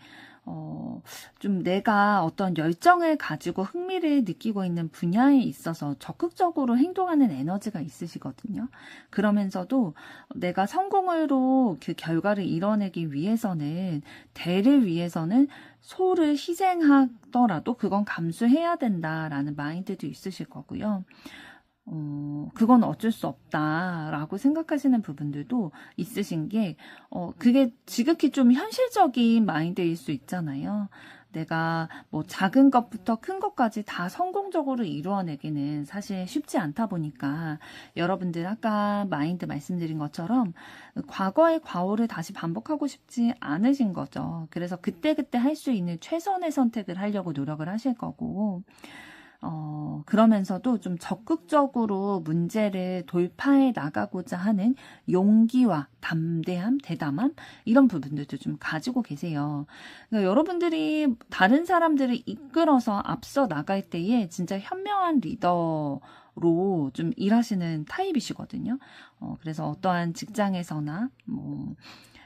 좀 내가 어떤 열정을 가지고 흥미를 느끼고 있는 분야에 있어서 적극적으로 행동하는 에너지가 있으시거든요. 그러면서도 내가 성공으로 그 결과를 이뤄내기 위해서는, 대를 위해서는 소를 희생하더라도 그건 감수해야 된다라는 마인드도 있으실 거고요. 그건 어쩔 수 없다라고 생각하시는 부분들도 있으신 게, 그게 지극히 좀 현실적인 마인드일 수 있잖아요. 내가 뭐 작은 것부터 큰 것까지 다 성공적으로 이루어내기는 사실 쉽지 않다 보니까 여러분들 아까 마인드 말씀드린 것처럼 과거의 과오를 다시 반복하고 싶지 않으신 거죠. 그래서 그때그때 할 수 있는 최선의 선택을 하려고 노력을 하실 거고, 그러면서도 좀 적극적으로 문제를 돌파해 나가고자 하는 용기와 담대함, 대담함, 이런 부분들도 좀 가지고 계세요. 그러니까 여러분들이 다른 사람들을 이끌어서 앞서 나갈 때에 진짜 현명한 리더로 좀 일하시는 타입이시거든요. 그래서 어떠한 직장에서나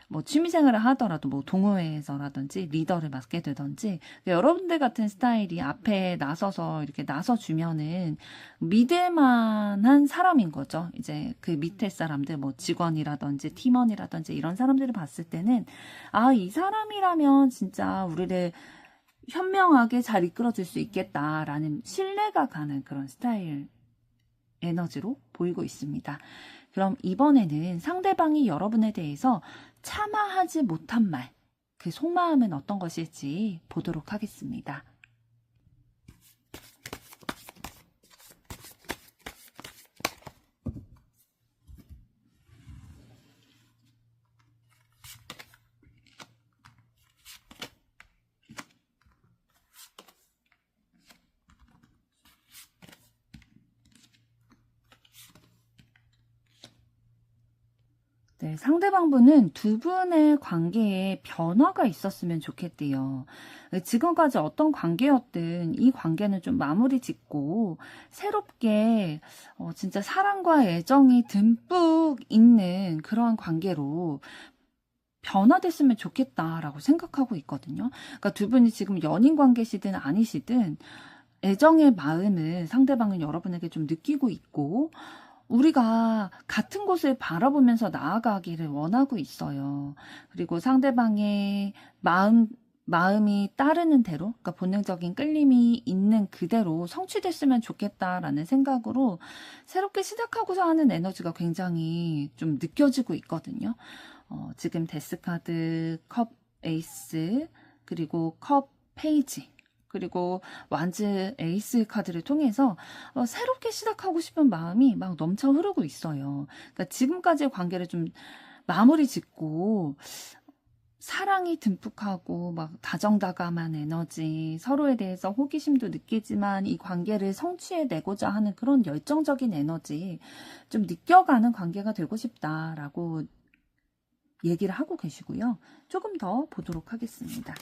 뭐 취미생활을 하더라도 뭐 동호회에서라든지 리더를 맡게 되든지 여러분들 같은 스타일이 앞에 나서서 이렇게 나서주면은 믿을만한 사람인 거죠. 이제 그 밑에 사람들 뭐 직원이라든지 팀원이라든지 이런 사람들을 봤을 때는 이 사람이라면 진짜 우리를 현명하게 잘 이끌어줄 수 있겠다라는 신뢰가 가는 그런 스타일 에너지로 보이고 있습니다. 그럼 이번에는 상대방이 여러분에 대해서 참아하지 못한 말, 그 속마음은 어떤 것일지 보도록 하겠습니다. 네, 상대방분은 두 분의 관계에 변화가 있었으면 좋겠대요. 지금까지 어떤 관계였든 이 관계는 좀 마무리 짓고 새롭게 진짜 사랑과 애정이 듬뿍 있는 그러한 관계로 변화됐으면 좋겠다라고 생각하고 있거든요. 그러니까 두 분이 지금 연인 관계시든 아니시든 애정의 마음을 상대방은 여러분에게 좀 느끼고 있고 우리가 같은 곳을 바라보면서 나아가기를 원하고 있어요. 그리고 상대방의 마음이 따르는 대로, 그러니까 본능적인 끌림이 있는 그대로 성취됐으면 좋겠다라는 생각으로 새롭게 시작하고자 하는 에너지가 굉장히 좀 느껴지고 있거든요. 지금 데스카드, 컵 에이스, 그리고 컵 페이지, 그리고 완즈 에이스 카드를 통해서 새롭게 시작하고 싶은 마음이 막 넘쳐 흐르고 있어요. 그러니까 지금까지의 관계를 좀 마무리 짓고 사랑이 듬뿍하고 막 다정다감한 에너지, 서로에 대해서 호기심도 느끼지만 이 관계를 성취해내고자 하는 그런 열정적인 에너지 좀 느껴가는 관계가 되고 싶다라고 얘기를 하고 계시고요. 조금 더 보도록 하겠습니다.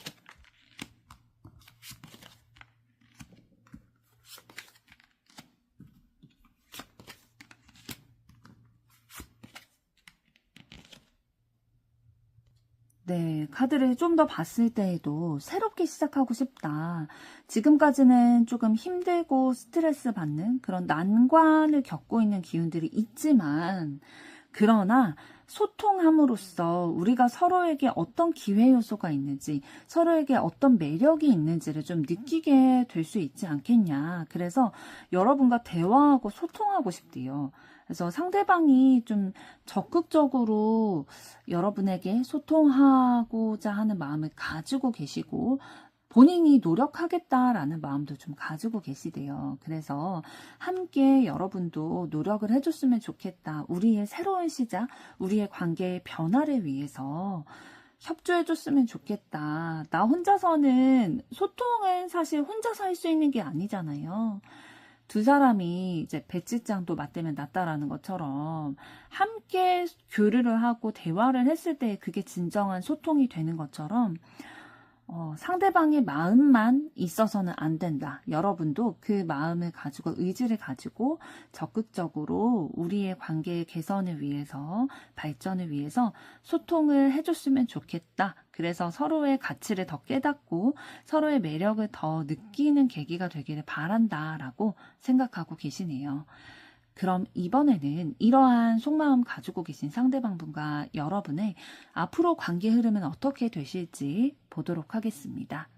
네, 카드를 좀 더 봤을 때에도 새롭게 시작하고 싶다. 지금까지는 조금 힘들고 스트레스 받는 그런 난관을 겪고 있는 기운들이 있지만, 그러나 소통함으로써 우리가 서로에게 어떤 기회 요소가 있는지, 서로에게 어떤 매력이 있는지를 좀 느끼게 될 수 있지 않겠냐. 그래서 여러분과 대화하고 소통하고 싶대요. 그래서 상대방이 좀 적극적으로 여러분에게 소통하고자 하는 마음을 가지고 계시고, 본인이 노력하겠다라는 마음도 좀 가지고 계시대요. 그래서 함께 여러분도 노력을 해줬으면 좋겠다. 우리의 새로운 시작, 우리의 관계의 변화를 위해서 협조해줬으면 좋겠다. 나 혼자서는 소통은 사실 혼자서 할 수 있는 게 아니잖아요. 두 사람이 이제 배짱도 맞대면 낫다라는 것처럼 함께 교류를 하고 대화를 했을 때 그게 진정한 소통이 되는 것처럼 상대방의 마음만 있어서는 안 된다. 여러분도 그 마음을 가지고 의지를 가지고 적극적으로 우리의 관계의 개선을 위해서 발전을 위해서 소통을 해줬으면 좋겠다. 그래서 서로의 가치를 더 깨닫고 서로의 매력을 더 느끼는 계기가 되기를 바란다라고 생각하고 계시네요. 그럼 이번에는 이러한 속마음 가지고 계신 상대방분과 여러분의 앞으로 관계 흐름은 어떻게 되실지 보도록 하겠습니다.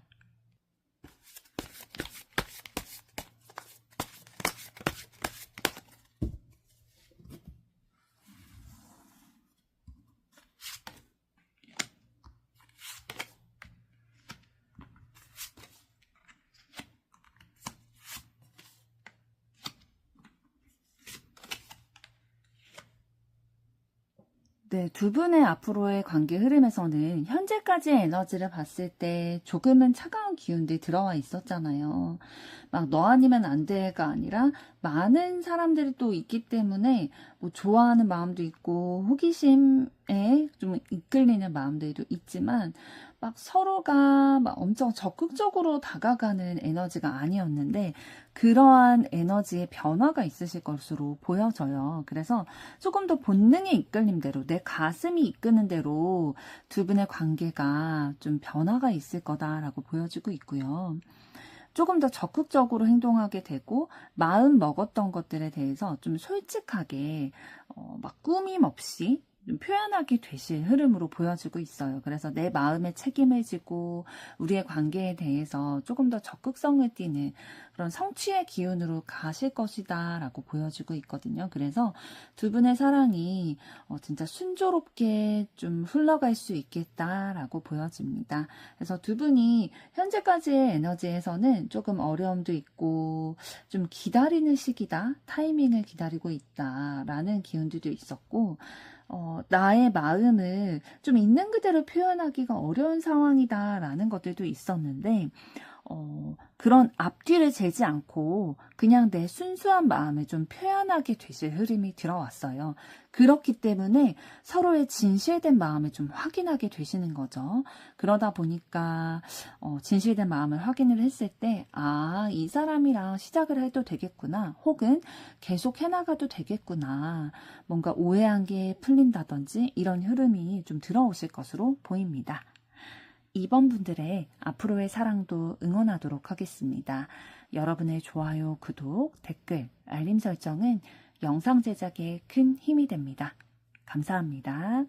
네, 두 분의 앞으로의 관계 흐름에서는 현재까지의 에너지를 봤을 때 조금은 차가운 기운들이 들어와 있었잖아요. 막 너 아니면 안 돼가 아니라 많은 사람들이 또 있기 때문에 뭐 좋아하는 마음도 있고 호기심에 좀 이끌리는 마음들도 있지만 막 서로가 막 엄청 적극적으로 다가가는 에너지가 아니었는데 그러한 에너지의 변화가 있으실 것으로 보여져요. 그래서 조금 더 본능의 이끌림대로 내 가슴이 이끄는 대로 두 분의 관계가 좀 변화가 있을 거다라고 보여지고 있고요. 조금 더 적극적으로 행동하게 되고 마음 먹었던 것들에 대해서 좀 솔직하게 막 꾸밈 없이 좀 표현하게 되실 흐름으로 보여지고 있어요. 그래서 내 마음의 책임을 지고 우리의 관계에 대해서 조금 더 적극성을 띠는 그런 성취의 기운으로 가실 것이다 라고 보여지고 있거든요. 그래서 두 분의 사랑이 진짜 순조롭게 좀 흘러갈 수 있겠다라고 보여집니다. 그래서 두 분이 현재까지의 에너지에서는 조금 어려움도 있고 좀 기다리는 시기다, 타이밍을 기다리고 있다라는 기운들도 있었고 나의 마음을 좀 있는 그대로 표현하기가 어려운 상황이다라는 것들도 있었는데 그런 앞뒤를 재지 않고 그냥 내 순수한 마음을 좀 표현하게 되실 흐름이 들어왔어요. 그렇기 때문에 서로의 진실된 마음을 좀 확인하게 되시는 거죠. 그러다 보니까 진실된 마음을 확인을 했을 때 이 사람이랑 시작을 해도 되겠구나. 혹은 계속 해나가도 되겠구나. 뭔가 오해한 게 풀린다든지 이런 흐름이 좀 들어오실 것으로 보입니다. 이번 분들의 앞으로의 사랑도 응원하도록 하겠습니다. 여러분의 좋아요, 구독, 댓글, 알림 설정은 영상 제작에 큰 힘이 됩니다. 감사합니다.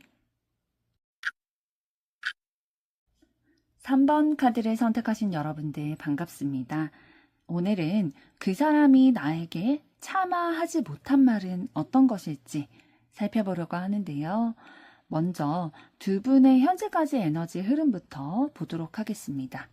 3번 카드를 선택하신 여러분들 반갑습니다. 오늘은 그 사람이 나에게 차마 하지 못한 말은 어떤 것일지 살펴보려고 하는데요. 먼저 두 분의 현재까지 에너지 흐름부터 보도록 하겠습니다.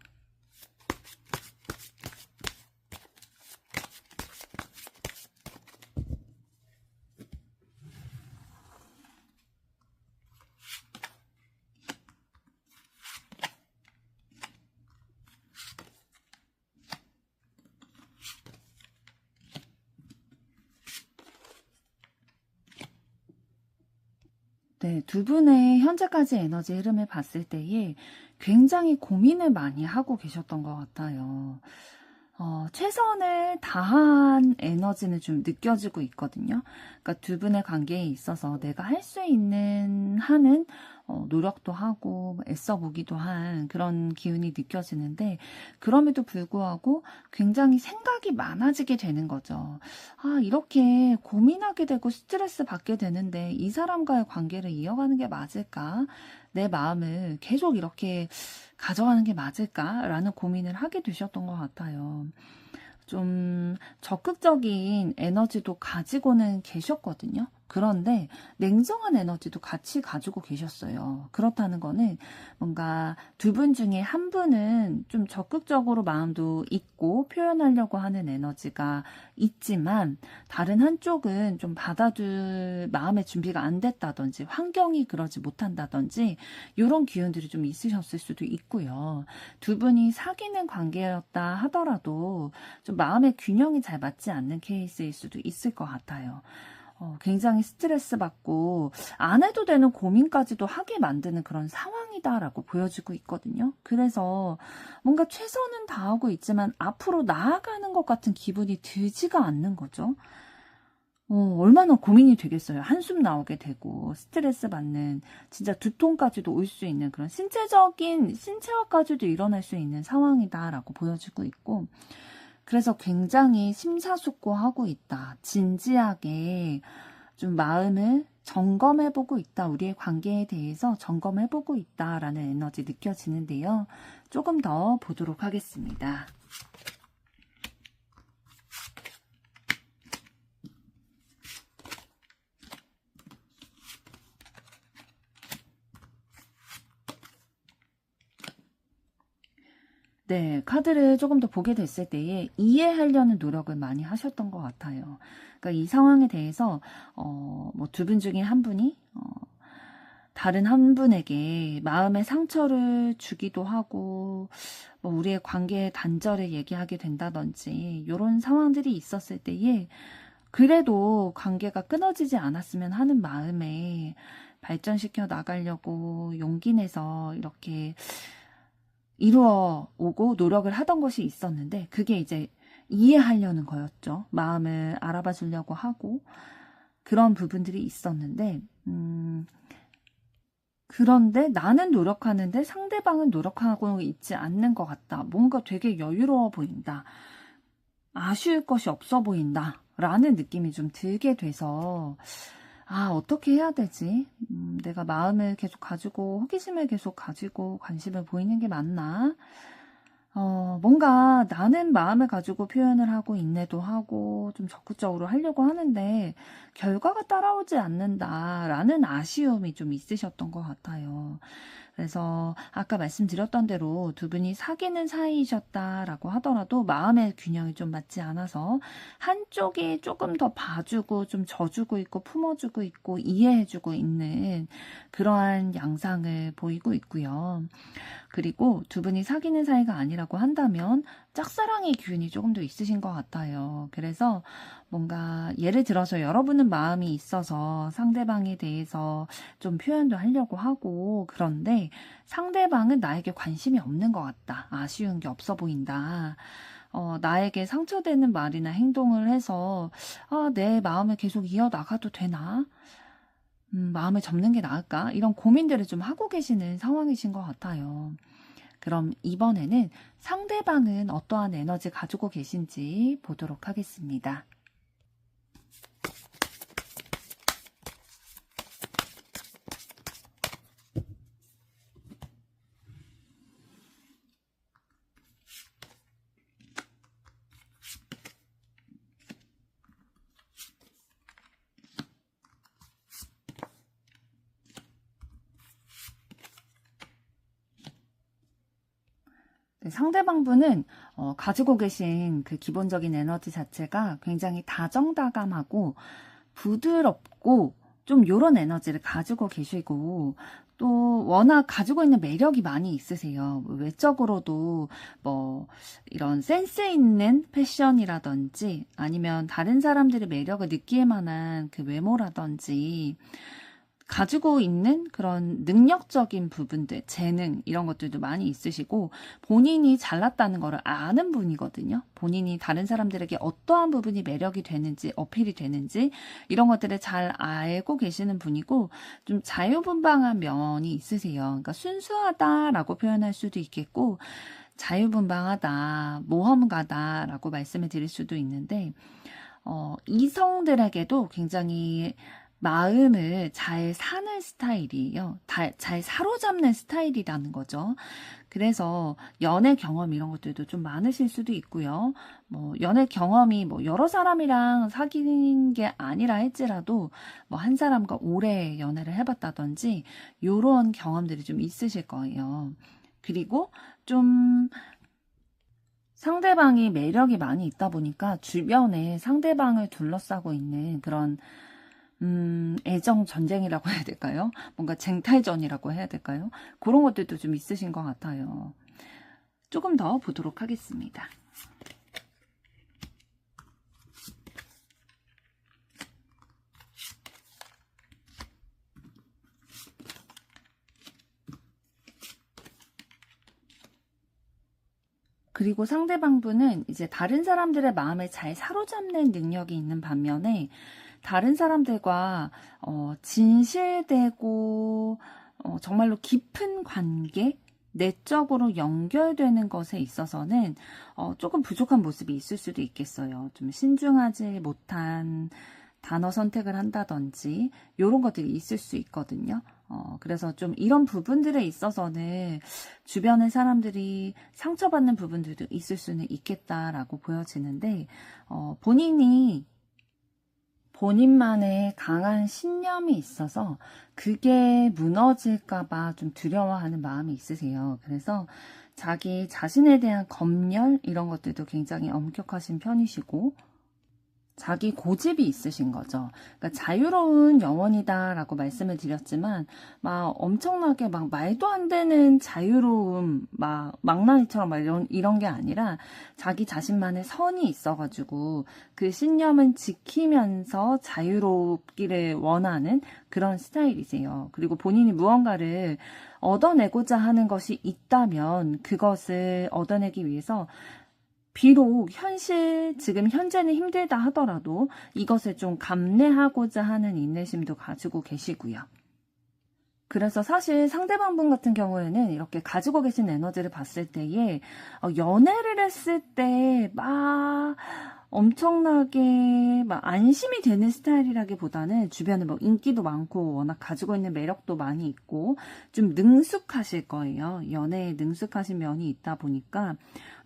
네, 두 분의 현재까지 에너지 흐름을 봤을 때에 굉장히 고민을 많이 하고 계셨던 것 같아요. 최선을 다한 에너지는 좀 느껴지고 있거든요. 그러니까 두 분의 관계에 있어서 내가 할 수 있는 한은 노력도 하고 애써 보기도 한 그런 기운이 느껴지는데, 그럼에도 불구하고 굉장히 생각이 많아지게 되는 거죠. 아, 이렇게 고민하게 되고 스트레스 받게 되는데 이 사람과의 관계를 이어가는 게 맞을까? 내 마음을 계속 이렇게 가져가는 게 맞을까라는 고민을 하게 되셨던 것 같아요. 좀 적극적인 에너지도 가지고는 계셨거든요. 그런데 냉정한 에너지도 같이 가지고 계셨어요. 그렇다는 거는 뭔가 두 분 중에 한 분은 좀 적극적으로 마음도 있고 표현하려고 하는 에너지가 있지만, 다른 한쪽은 좀 받아줄 마음의 준비가 안 됐다든지 환경이 그러지 못한다든지 이런 기운들이 좀 있으셨을 수도 있고요. 두 분이 사귀는 관계였다 하더라도 좀 마음의 균형이 잘 맞지 않는 케이스일 수도 있을 것 같아요. 굉장히 스트레스 받고 안 해도 되는 고민까지도 하게 만드는 그런 상황이다라고 보여지고 있거든요. 그래서 뭔가 최선은 다하고 있지만 앞으로 나아가는 것 같은 기분이 들지가 않는 거죠. 얼마나 고민이 되겠어요. 한숨 나오게 되고 스트레스 받는, 진짜 두통까지도 올 수 있는 그런 신체화까지도 일어날 수 있는 상황이다라고 보여지고 있고, 그래서 굉장히 심사숙고하고 있다. 진지하게 좀 마음을 점검해보고 있다. 우리의 관계에 대해서 점검해보고 있다라는 에너지 느껴지는데요. 조금 더 보도록 하겠습니다. 네, 카드를 조금 더 보게 됐을 때에 이해하려는 노력을 많이 하셨던 것 같아요. 그러니까 이 상황에 대해서 뭐 두 분 중에 한 분이 다른 한 분에게 마음의 상처를 주기도 하고, 뭐 우리의 관계의 단절을 얘기하게 된다든지 이런 상황들이 있었을 때에 그래도 관계가 끊어지지 않았으면 하는 마음에 발전시켜 나가려고 용기 내서 이렇게 이루어 오고 노력을 하던 것이 있었는데, 그게 이제 이해하려는 거였죠. 마음을 알아봐 주려고 하고 그런 부분들이 있었는데, 그런데 나는 노력하는데 상대방은 노력하고 있지 않는 것 같다. 뭔가 되게 여유로워 보인다. 아쉬울 것이 없어 보인다. 라는 느낌이 좀 들게 돼서, 아, 어떻게 해야 되지? 내가 마음을 계속 가지고, 호기심을 계속 가지고 관심을 보이는 게 맞나? 뭔가 나는 마음을 가지고 표현을 하고 인내도 하고 좀 적극적으로 하려고 하는데 결과가 따라오지 않는다라는 아쉬움이 좀 있으셨던 것 같아요. 그래서 아까 말씀드렸던 대로 두 분이 사귀는 사이이셨다라고 하더라도 마음의 균형이 좀 맞지 않아서 한쪽이 조금 더 봐주고 좀 져주고 있고 품어주고 있고 이해해주고 있는 그러한 양상을 보이고 있고요. 그리고 두 분이 사귀는 사이가 아니라고 한다면 짝사랑의 기운이 조금 더 있으신 것 같아요. 그래서 뭔가 예를 들어서 여러분은 마음이 있어서 상대방에 대해서 좀 표현도 하려고 하고, 그런데 상대방은 나에게 관심이 없는 것 같다. 아쉬운 게 없어 보인다. 나에게 상처되는 말이나 행동을 해서 내 마음을 계속 이어나가도 되나? 마음을 접는 게 나을까? 이런 고민들을 좀 하고 계시는 상황이신 것 같아요. 그럼 이번에는 상대방은 어떠한 에너지 가지고 계신지 보도록 하겠습니다. 상대방 분은 가지고 계신 그 기본적인 에너지 자체가 굉장히 다정다감하고 부드럽고 좀 요런 에너지를 가지고 계시고, 또 워낙 가지고 있는 매력이 많이 있으세요. 외적으로도 뭐 이런 센스 있는 패션이라든지 아니면 다른 사람들의 매력을 느낄 만한 그 외모라든지 가지고 있는 그런 능력적인 부분들, 재능 이런 것들도 많이 있으시고 본인이 잘났다는 거를 아는 분이거든요. 본인이 다른 사람들에게 어떠한 부분이 매력이 되는지, 어필이 되는지 이런 것들을 잘 알고 계시는 분이고 좀 자유분방한 면이 있으세요. 그러니까 순수하다라고 표현할 수도 있겠고 자유분방하다, 모험가다라고 말씀을 드릴 수도 있는데 이성들에게도 굉장히 마음을 잘 사는 스타일이에요. 잘 사로잡는 스타일이라는 거죠. 그래서 연애 경험 이런 것들도 좀 많으실 수도 있고요. 뭐 연애 경험이 뭐 여러 사람이랑 사귄 게 아니라 할지라도 뭐 한 사람과 오래 연애를 해봤다든지 요런 경험들이 좀 있으실 거예요. 그리고 좀 상대방이 매력이 많이 있다 보니까 주변에 상대방을 둘러싸고 있는 그런 애정 전쟁이라고 해야 될까요? 뭔가 쟁탈전이라고 해야 될까요? 그런 것들도 좀 있으신 것 같아요. 조금 더 보도록 하겠습니다. 그리고 상대방분은 이제 다른 사람들의 마음을 잘 사로잡는 능력이 있는 반면에 다른 사람들과 진실되고 정말로 깊은 관계, 내적으로 연결되는 것에 있어서는 조금 부족한 모습이 있을 수도 있겠어요. 좀 신중하지 못한 단어 선택을 한다든지 이런 것들이 있을 수 있거든요. 그래서 좀 이런 부분들에 있어서는 주변의 사람들이 상처받는 부분들도 있을 수는 있겠다라고 보여지는데 본인이 본인만의 강한 신념이 있어서 그게 무너질까봐 좀 두려워하는 마음이 있으세요. 그래서 자기 자신에 대한 검열 이런 것들도 굉장히 엄격하신 편이시고 자기 고집이 있으신 거죠. 그러니까 자유로운 영혼이다라고 말씀을 드렸지만 막 엄청나게 막 말도 안 되는 자유로움, 막 망나니처럼 막 이런 게 아니라 자기 자신만의 선이 있어가지고 그 신념은 지키면서 자유롭기를 원하는 그런 스타일이세요. 그리고 본인이 무언가를 얻어내고자 하는 것이 있다면 그것을 얻어내기 위해서 비록 지금 현재는 힘들다 하더라도 이것을 좀 감내하고자 하는 인내심도 가지고 계시고요. 그래서 사실 상대방분 같은 경우에는 이렇게 가지고 계신 에너지를 봤을 때에 연애를 했을 때 막 엄청나게 막 안심이 되는 스타일이라기보다는 주변에 뭐 인기도 많고 워낙 가지고 있는 매력도 많이 있고 좀 능숙하실 거예요. 연애에 능숙하신 면이 있다 보니까.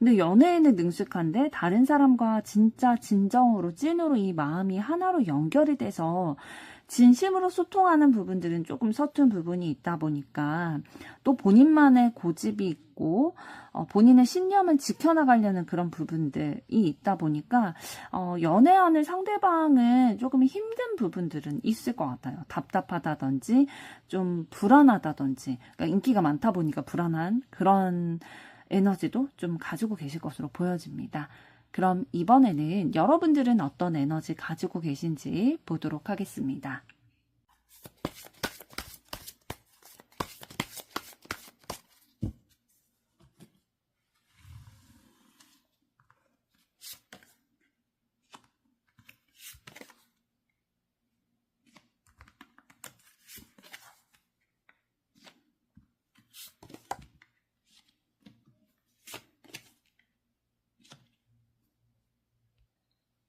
근데 연애에는 능숙한데 다른 사람과 진짜 진정으로 찐으로 이 마음이 하나로 연결이 돼서 진심으로 소통하는 부분들은 조금 서툰 부분이 있다 보니까 또 본인만의 고집이 있고 본인의 신념을 지켜나가려는 그런 부분들이 있다 보니까 연애하는 상대방은 조금 힘든 부분들은 있을 것 같아요. 답답하다든지 좀 불안하다든지 그러니까 인기가 많다 보니까 불안한 그런 에너지도 좀 가지고 계실 것으로 보여집니다. 그럼 이번에는 여러분들은 어떤 에너지 가지고 계신지 보도록 하겠습니다.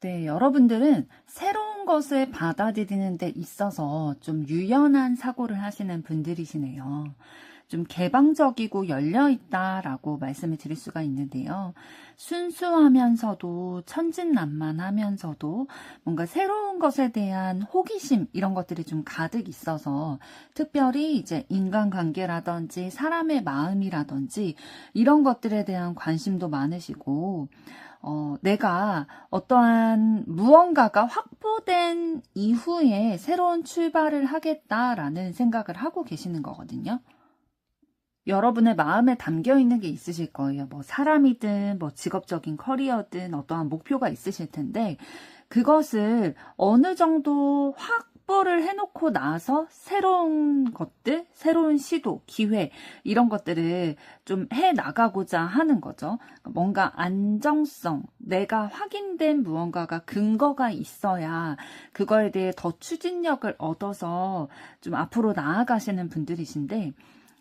네, 여러분들은 새로운 것을 받아들이는 데 있어서 좀 유연한 사고를 하시는 분들이시네요. 좀 개방적이고 열려있다라고 말씀을 드릴 수가 있는데요. 순수하면서도 천진난만하면서도 뭔가 새로운 것에 대한 호기심 이런 것들이 좀 가득 있어서 특별히 이제 인간관계라든지 사람의 마음이라든지 이런 것들에 대한 관심도 많으시고 내가 어떠한 무언가가 확보된 이후에 새로운 출발을 하겠다라는 생각을 하고 계시는 거거든요. 여러분의 마음에 담겨 있는 게 있으실 거예요. 뭐 사람이든 뭐 직업적인 커리어든 어떠한 목표가 있으실 텐데 그것을 어느 정도 확보를 해놓고 나서 새로운 것들, 새로운 시도, 기회 이런 것들을 좀 해나가고자 하는 거죠. 뭔가 안정성, 내가 확인된 무언가가 근거가 있어야 그거에 대해 더 추진력을 얻어서 좀 앞으로 나아가시는 분들이신데,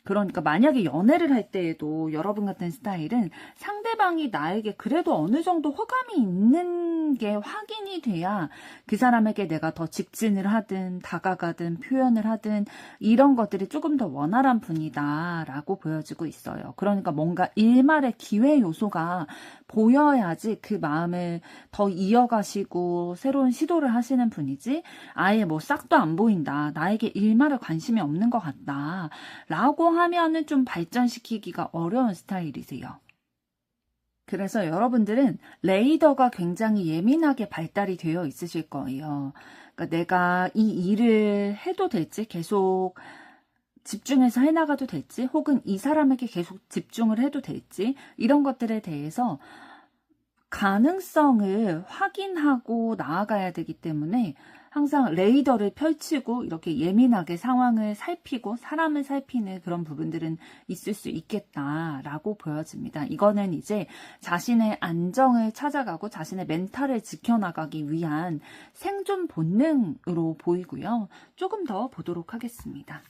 그러니까 만약에 연애를 할 때에도 여러분 같은 스타일은 상대방이 나에게 그래도 어느 정도 호감이 있는 게 확인이 돼야 그 사람에게 내가 더 직진을 하든 다가가든 표현을 하든 이런 것들이 조금 더 원활한 분이다라고 보여지고 있어요. 그러니까 뭔가 일말의 기회 요소가 보여야지 그 마음을 더 이어가시고 새로운 시도를 하시는 분이지, 아예 뭐 싹도 안 보인다, 나에게 일말의 관심이 없는 것 같다 라고 하면은 좀 발전시키기가 어려운 스타일이세요. 그래서 여러분들은 레이더가 굉장히 예민하게 발달이 되어 있으실 거예요. 그러니까 내가 이 일을 해도 될지, 계속 집중해서 해나가도 될지, 혹은 이 사람에게 계속 집중을 해도 될지, 이런 것들에 대해서 가능성을 확인하고 나아가야 되기 때문에 항상 레이더를 펼치고 이렇게 예민하게 상황을 살피고 사람을 살피는 그런 부분들은 있을 수 있겠다라고 보여집니다. 이거는 이제 자신의 안정을 찾아가고 자신의 멘탈을 지켜나가기 위한 생존 본능으로 보이고요. 조금 더 보도록 하겠습니다.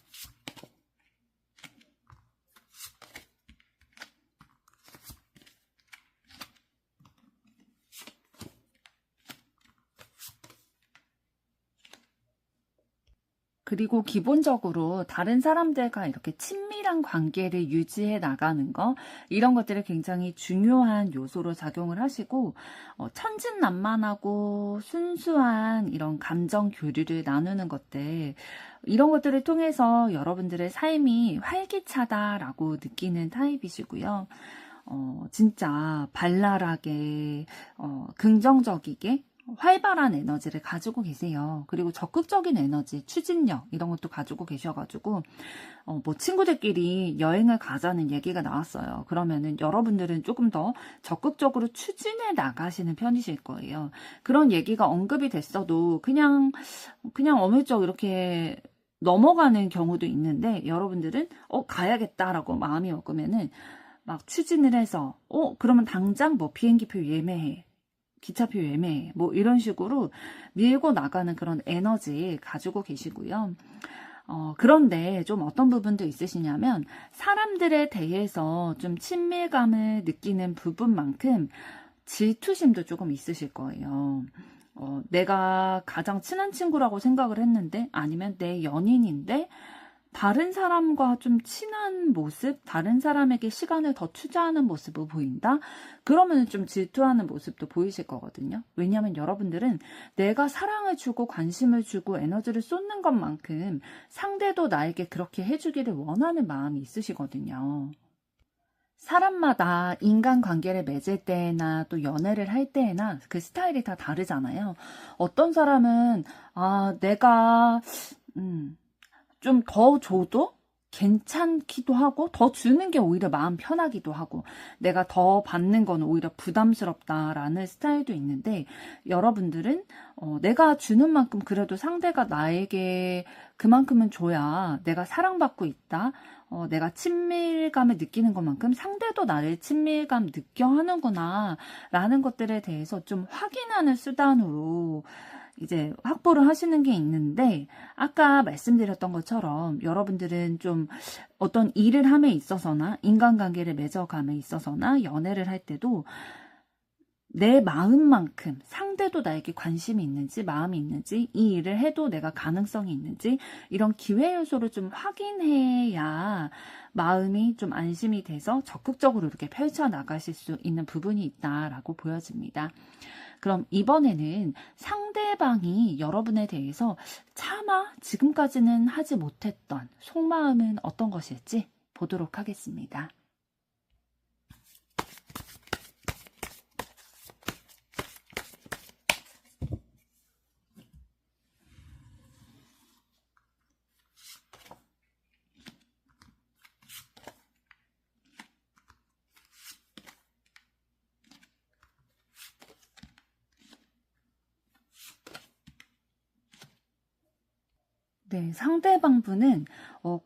그리고 기본적으로 다른 사람들과 이렇게 친밀한 관계를 유지해 나가는 거, 이런 것들이 굉장히 중요한 요소로 작용을 하시고, 천진난만하고 순수한 이런 감정 교류를 나누는 것들, 이런 것들을 통해서 여러분들의 삶이 활기차다라고 느끼는 타입이시고요. 진짜 발랄하게, 긍정적이게 활발한 에너지를 가지고 계세요. 그리고 적극적인 에너지, 추진력 이런 것도 가지고 계셔가지고 뭐 친구들끼리 여행을 가자는 얘기가 나왔어요. 그러면은 여러분들은 조금 더 적극적으로 추진해 나가시는 편이실 거예요. 그런 얘기가 언급이 됐어도 그냥 어물쩍 이렇게 넘어가는 경우도 있는데, 여러분들은 가야겠다라고 마음이 먹으면은 막 추진을 해서 그러면 당장 뭐 비행기표 예매해, 기차표 예매, 뭐 이런 식으로 밀고 나가는 그런 에너지 가지고 계시고요. 그런데 좀 어떤 부분도 있으시냐면, 사람들에 대해서 좀 친밀감을 느끼는 부분만큼 질투심도 조금 있으실 거예요. 내가 가장 친한 친구라고 생각을 했는데, 아니면 내 연인인데 다른 사람과 좀 친한 모습, 다른 사람에게 시간을 더 투자하는 모습을 보인다? 그러면 좀 질투하는 모습도 보이실 거거든요. 왜냐하면 여러분들은 내가 사랑을 주고 관심을 주고 에너지를 쏟는 것만큼 상대도 나에게 그렇게 해주기를 원하는 마음이 있으시거든요. 사람마다 인간관계를 맺을 때나 또 연애를 할 때나 그 스타일이 다 다르잖아요. 어떤 사람은 내가 좀 더 줘도 괜찮기도 하고, 더 주는 게 오히려 마음 편하기도 하고, 내가 더 받는 건 오히려 부담스럽다라는 스타일도 있는데, 여러분들은 내가 주는 만큼 그래도 상대가 나에게 그만큼은 줘야 내가 사랑받고 있다, 내가 친밀감을 느끼는 것만큼 상대도 나를 친밀감 느껴 하는구나 라는 것들에 대해서 좀 확인하는 수단으로 이제 확보를 하시는 게 있는데, 아까 말씀드렸던 것처럼 여러분들은 좀 어떤 일을 함에 있어서나 인간관계를 맺어감에 있어서나 연애를 할 때도 내 마음만큼 상대도 나에게 관심이 있는지, 마음이 있는지, 이 일을 해도 내가 가능성이 있는지, 이런 기회 요소를 좀 확인해야 마음이 좀 안심이 돼서 적극적으로 이렇게 펼쳐나가실 수 있는 부분이 있다라고 보여집니다. 그럼 이번에는 상대방이 여러분에 대해서 차마 지금까지는 하지 못했던 속마음은 어떤 것일지 보도록 하겠습니다. 네, 상대방분은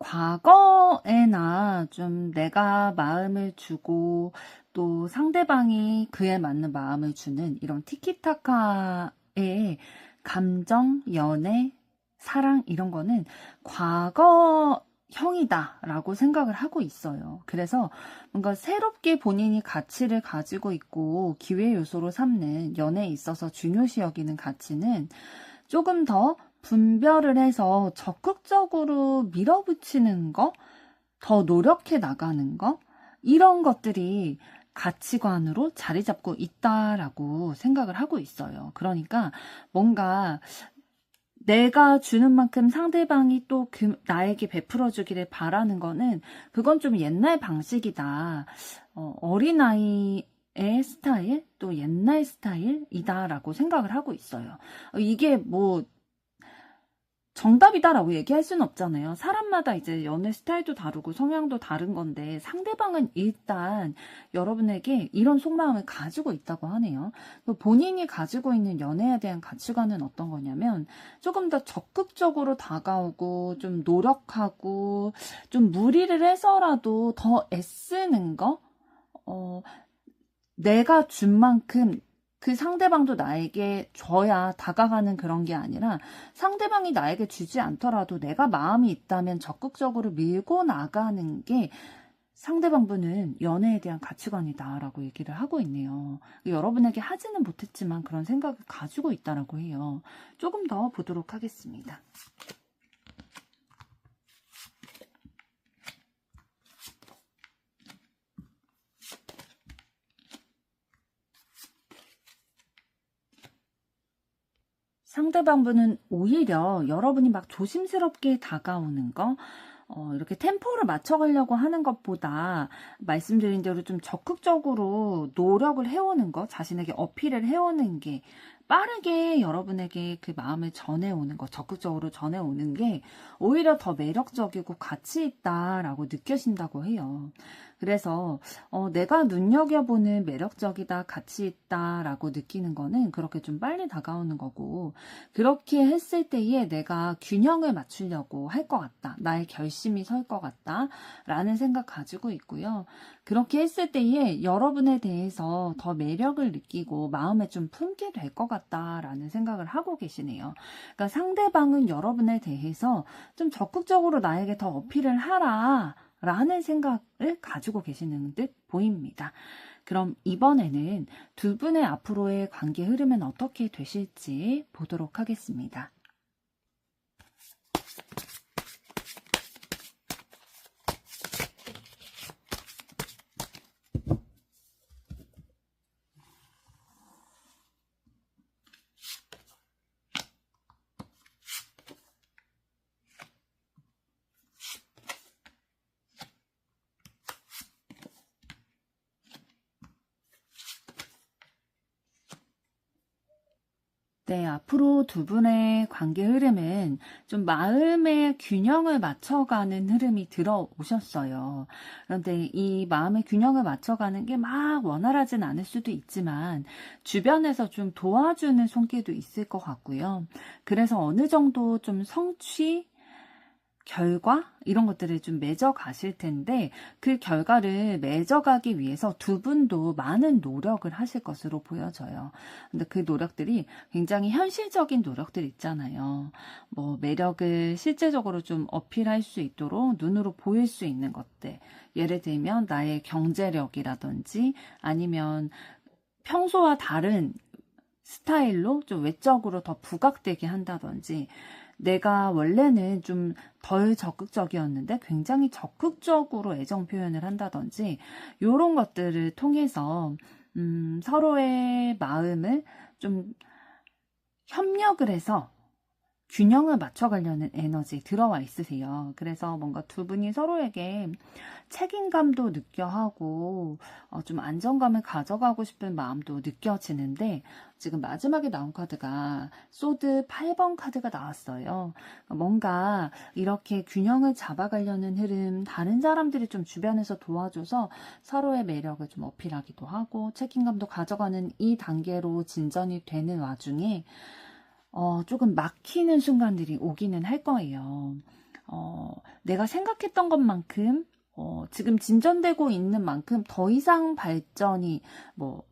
과거에나 좀 내가 마음을 주고 또 상대방이 그에 맞는 마음을 주는 이런 티키타카의 감정, 연애, 사랑 이런 거는 과거형이다라고 생각을 하고 있어요. 그래서 뭔가 새롭게 본인이 가치를 가지고 있고 기회 요소로 삼는 연애에 있어서 중요시 여기는 가치는 조금 더 분별을 해서 적극적으로 밀어붙이는 거, 더 노력해 나가는 거, 이런 것들이 가치관으로 자리 잡고 있다라고 생각을 하고 있어요. 그러니까 뭔가 내가 주는 만큼 상대방이 또 나에게 베풀어 주기를 바라는 거는 그건 좀 옛날 방식이다. 어린아이의 스타일, 또 옛날 스타일이다라고 생각을 하고 있어요. 이게 뭐 정답이다라고 얘기할 수는 없잖아요. 사람마다 이제 연애 스타일도 다르고 성향도 다른 건데 상대방은 일단 여러분에게 이런 속마음을 가지고 있다고 하네요. 본인이 가지고 있는 연애에 대한 가치관은 어떤 거냐면 조금 더 적극적으로 다가오고 좀 노력하고 좀 무리를 해서라도 더 애쓰는 거? 내가 준 만큼 그 상대방도 나에게 줘야 다가가는 그런 게 아니라 상대방이 나에게 주지 않더라도 내가 마음이 있다면 적극적으로 밀고 나가는 게 상대방분은 연애에 대한 가치관이다라고 얘기를 하고 있네요. 여러분에게 하지는 못했지만 그런 생각을 가지고 있다라고 해요. 조금 더 보도록 하겠습니다. 상대방분은 오히려 여러분이 막 조심스럽게 다가오는 거, 이렇게 템포를 맞춰가려고 하는 것보다 말씀드린 대로 좀 적극적으로 노력을 해오는 거, 자신에게 어필을 해오는 게 빠르게 여러분에게 그 마음을 전해오는 거, 적극적으로 전해오는 게 오히려 더 매력적이고 가치 있다라고 느껴진다고 해요. 그래서 내가 눈여겨보는 매력적이다, 가치 있다라고 느끼는 거는 그렇게 좀 빨리 다가오는 거고 그렇게 했을 때에 내가 균형을 맞추려고 할 것 같다. 나의 결심이 설 것 같다. 라는 생각 가지고 있고요. 그렇게 했을 때에 여러분에 대해서 더 매력을 느끼고 마음에 좀 품게 될 것 같다라는 생각을 하고 계시네요. 그러니까 상대방은 여러분에 대해서 좀 적극적으로 나에게 더 어필을 하라. 라는 생각을 가지고 계시는 듯 보입니다. 그럼 이번에는 두 분의 앞으로의 관계 흐름은 어떻게 되실지 보도록 하겠습니다. 네, 앞으로 두 분의 관계 흐름은 좀 마음의 균형을 맞춰가는 흐름이 들어오셨어요. 그런데 이 마음의 균형을 맞춰가는 게 막 원활하진 않을 수도 있지만 주변에서 좀 도와주는 손길도 있을 것 같고요. 그래서 어느 정도 좀 성취, 결과 이런 것들을 좀 맺어 가실 텐데 그 결과를 맺어가기 위해서 두 분도 많은 노력을 하실 것으로 보여져요. 근데 그 노력들이 굉장히 현실적인 노력들 있잖아요. 뭐 매력을 실제적으로 좀 어필할 수 있도록 눈으로 보일 수 있는 것들. 예를 들면 나의 경제력이라든지 아니면 평소와 다른 스타일로 좀 외적으로 더 부각되게 한다든지 내가 원래는 좀 덜 적극적이었는데 굉장히 적극적으로 애정 표현을 한다든지 이런 것들을 통해서 서로의 마음을 좀 협력을 해서 균형을 맞춰가려는 에너지 들어와 있으세요. 그래서 뭔가 두 분이 서로에게 책임감도 느껴 하고 좀 안정감을 가져가고 싶은 마음도 느껴지는데 지금 마지막에 나온 카드가 소드 8번 카드가 나왔어요. 뭔가 이렇게 균형을 잡아가려는 흐름 다른 사람들이 좀 주변에서 도와줘서 서로의 매력을 좀 어필하기도 하고 책임감도 가져가는 이 단계로 진전이 되는 와중에 조금 막히는 순간들이 오기는 할 거예요. 내가 생각했던 것만큼, 지금 진전되고 있는 만큼 더 이상 발전이, 뭐,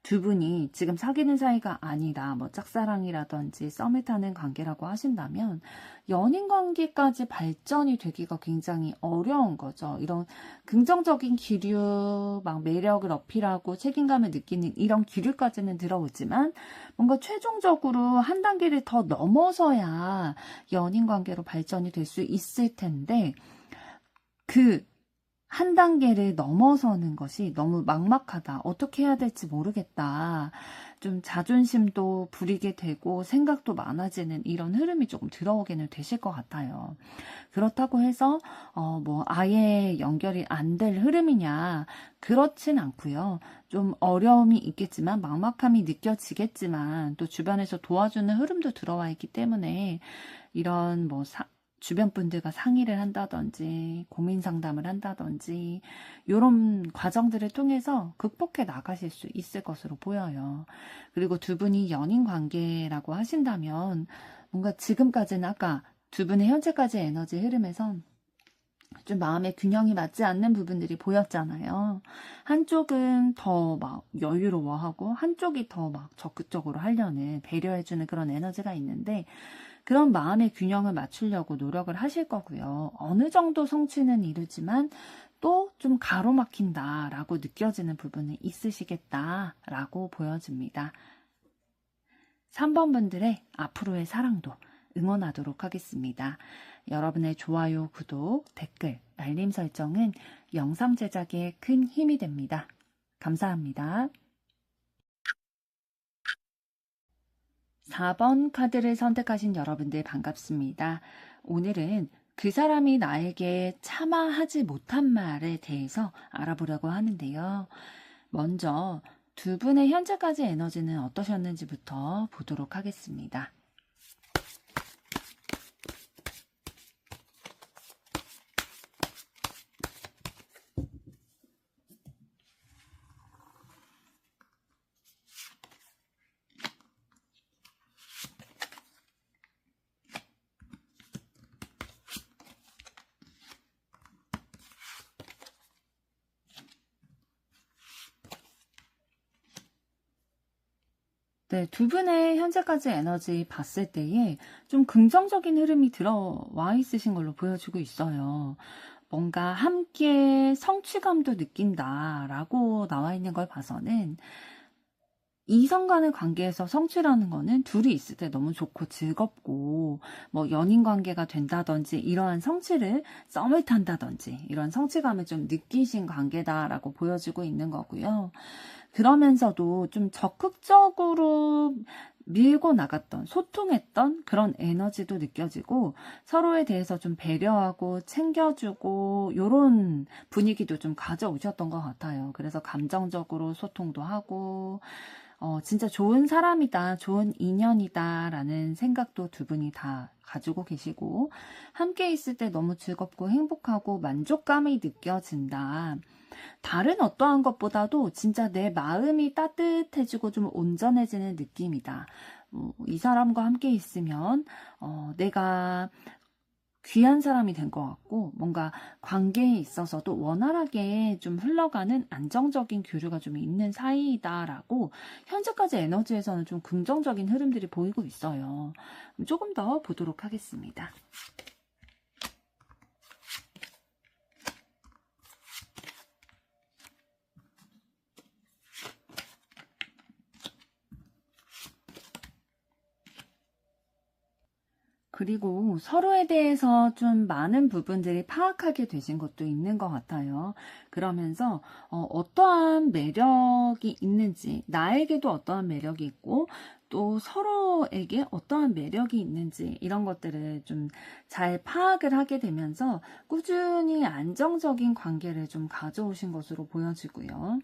두 분이 지금 사귀는 사이가 아니다, 뭐, 짝사랑이라든지 썸을 타는 관계라고 하신다면, 연인 관계까지 발전이 되기가 굉장히 어려운 거죠. 이런 긍정적인 기류, 막 매력을 어필하고 책임감을 느끼는 이런 기류까지는 들어오지만, 뭔가 최종적으로 한 단계를 더 넘어서야 연인 관계로 발전이 될 수 있을 텐데, 그 한 단계를 넘어서는 것이 너무 막막하다. 어떻게 해야 될지 모르겠다. 좀 자존심도 부리게 되고 생각도 많아지는 이런 흐름이 조금 들어오기는 되실 것 같아요. 그렇다고 해서 뭐 아예 연결이 안 될 흐름이냐? 그렇진 않고요. 좀 어려움이 있겠지만 막막함이 느껴지겠지만 또 주변에서 도와주는 흐름도 들어와 있기 때문에 이런 뭐 주변 분들과 상의를 한다든지 고민 상담을 한다든지 이런 과정들을 통해서 극복해 나가실 수 있을 것으로 보여요. 그리고 두 분이 연인 관계라고 하신다면 뭔가 지금까지는 아까 두 분의 현재까지의 에너지 흐름에서 좀 마음의 균형이 맞지 않는 부분들이 보였잖아요. 한쪽은 더 막 여유로워하고 한쪽이 더 막 적극적으로 하려는 배려해주는 그런 에너지가 있는데 그런 마음의 균형을 맞추려고 노력을 하실 거고요. 어느 정도 성취는 이루지만 또 좀 가로막힌다라고 느껴지는 부분은 있으시겠다라고 보여집니다. 3번 분들의 앞으로의 사랑도 응원하도록 하겠습니다. 여러분의 좋아요, 구독, 댓글, 알림 설정은 영상 제작에 큰 힘이 됩니다. 감사합니다. 4번 카드를 선택하신 여러분들 반갑습니다. 오늘은 그 사람이 나에게 차마 하지 못한 말에 대해서 알아보려고 하는데요. 먼저 두 분의 현재까지 에너지는 어떠셨는지부터 보도록 하겠습니다. 네, 두 분의 현재까지 에너지 봤을 때에 좀 긍정적인 흐름이 들어와 있으신 걸로 보여지고 있어요. 뭔가 함께 성취감도 느낀다라고 나와 있는 걸 봐서는 이성 간의 관계에서 성취라는 거는 둘이 있을 때 너무 좋고 즐겁고 뭐 연인 관계가 된다든지 이러한 성취를 썸을 탄다든지 이런 성취감을 좀 느끼신 관계다라고 보여지고 있는 거고요. 그러면서도 좀 적극적으로 밀고 나갔던, 소통했던 그런 에너지도 느껴지고 서로에 대해서 좀 배려하고 챙겨주고 이런 분위기도 좀 가져오셨던 것 같아요. 그래서 감정적으로 소통도 하고 진짜 좋은 사람이다, 좋은 인연이다 라는 생각도 두 분이 다 가지고 계시고 함께 있을 때 너무 즐겁고 행복하고 만족감이 느껴진다. 다른 어떠한 것보다도 진짜 내 마음이 따뜻해지고 좀 온전해지는 느낌이다. 이 사람과 함께 있으면 내가 귀한 사람이 된 것 같고 뭔가 관계에 있어서도 원활하게 좀 흘러가는 안정적인 교류가 좀 있는 사이다라고 현재까지 에너지에서는 좀 긍정적인 흐름들이 보이고 있어요. 조금 더 보도록 하겠습니다. 그리고 서로에 대해서 좀 많은 부분들이 파악하게 되신 것도 있는 것 같아요. 그러면서 어떠한 매력이 있는지, 나에게도 어떠한 매력이 있고 또 서로에게 어떠한 매력이 있는지 이런 것들을 좀 잘 파악을 하게 되면서 꾸준히 안정적인 관계를 좀 가져오신 것으로 보여지고요.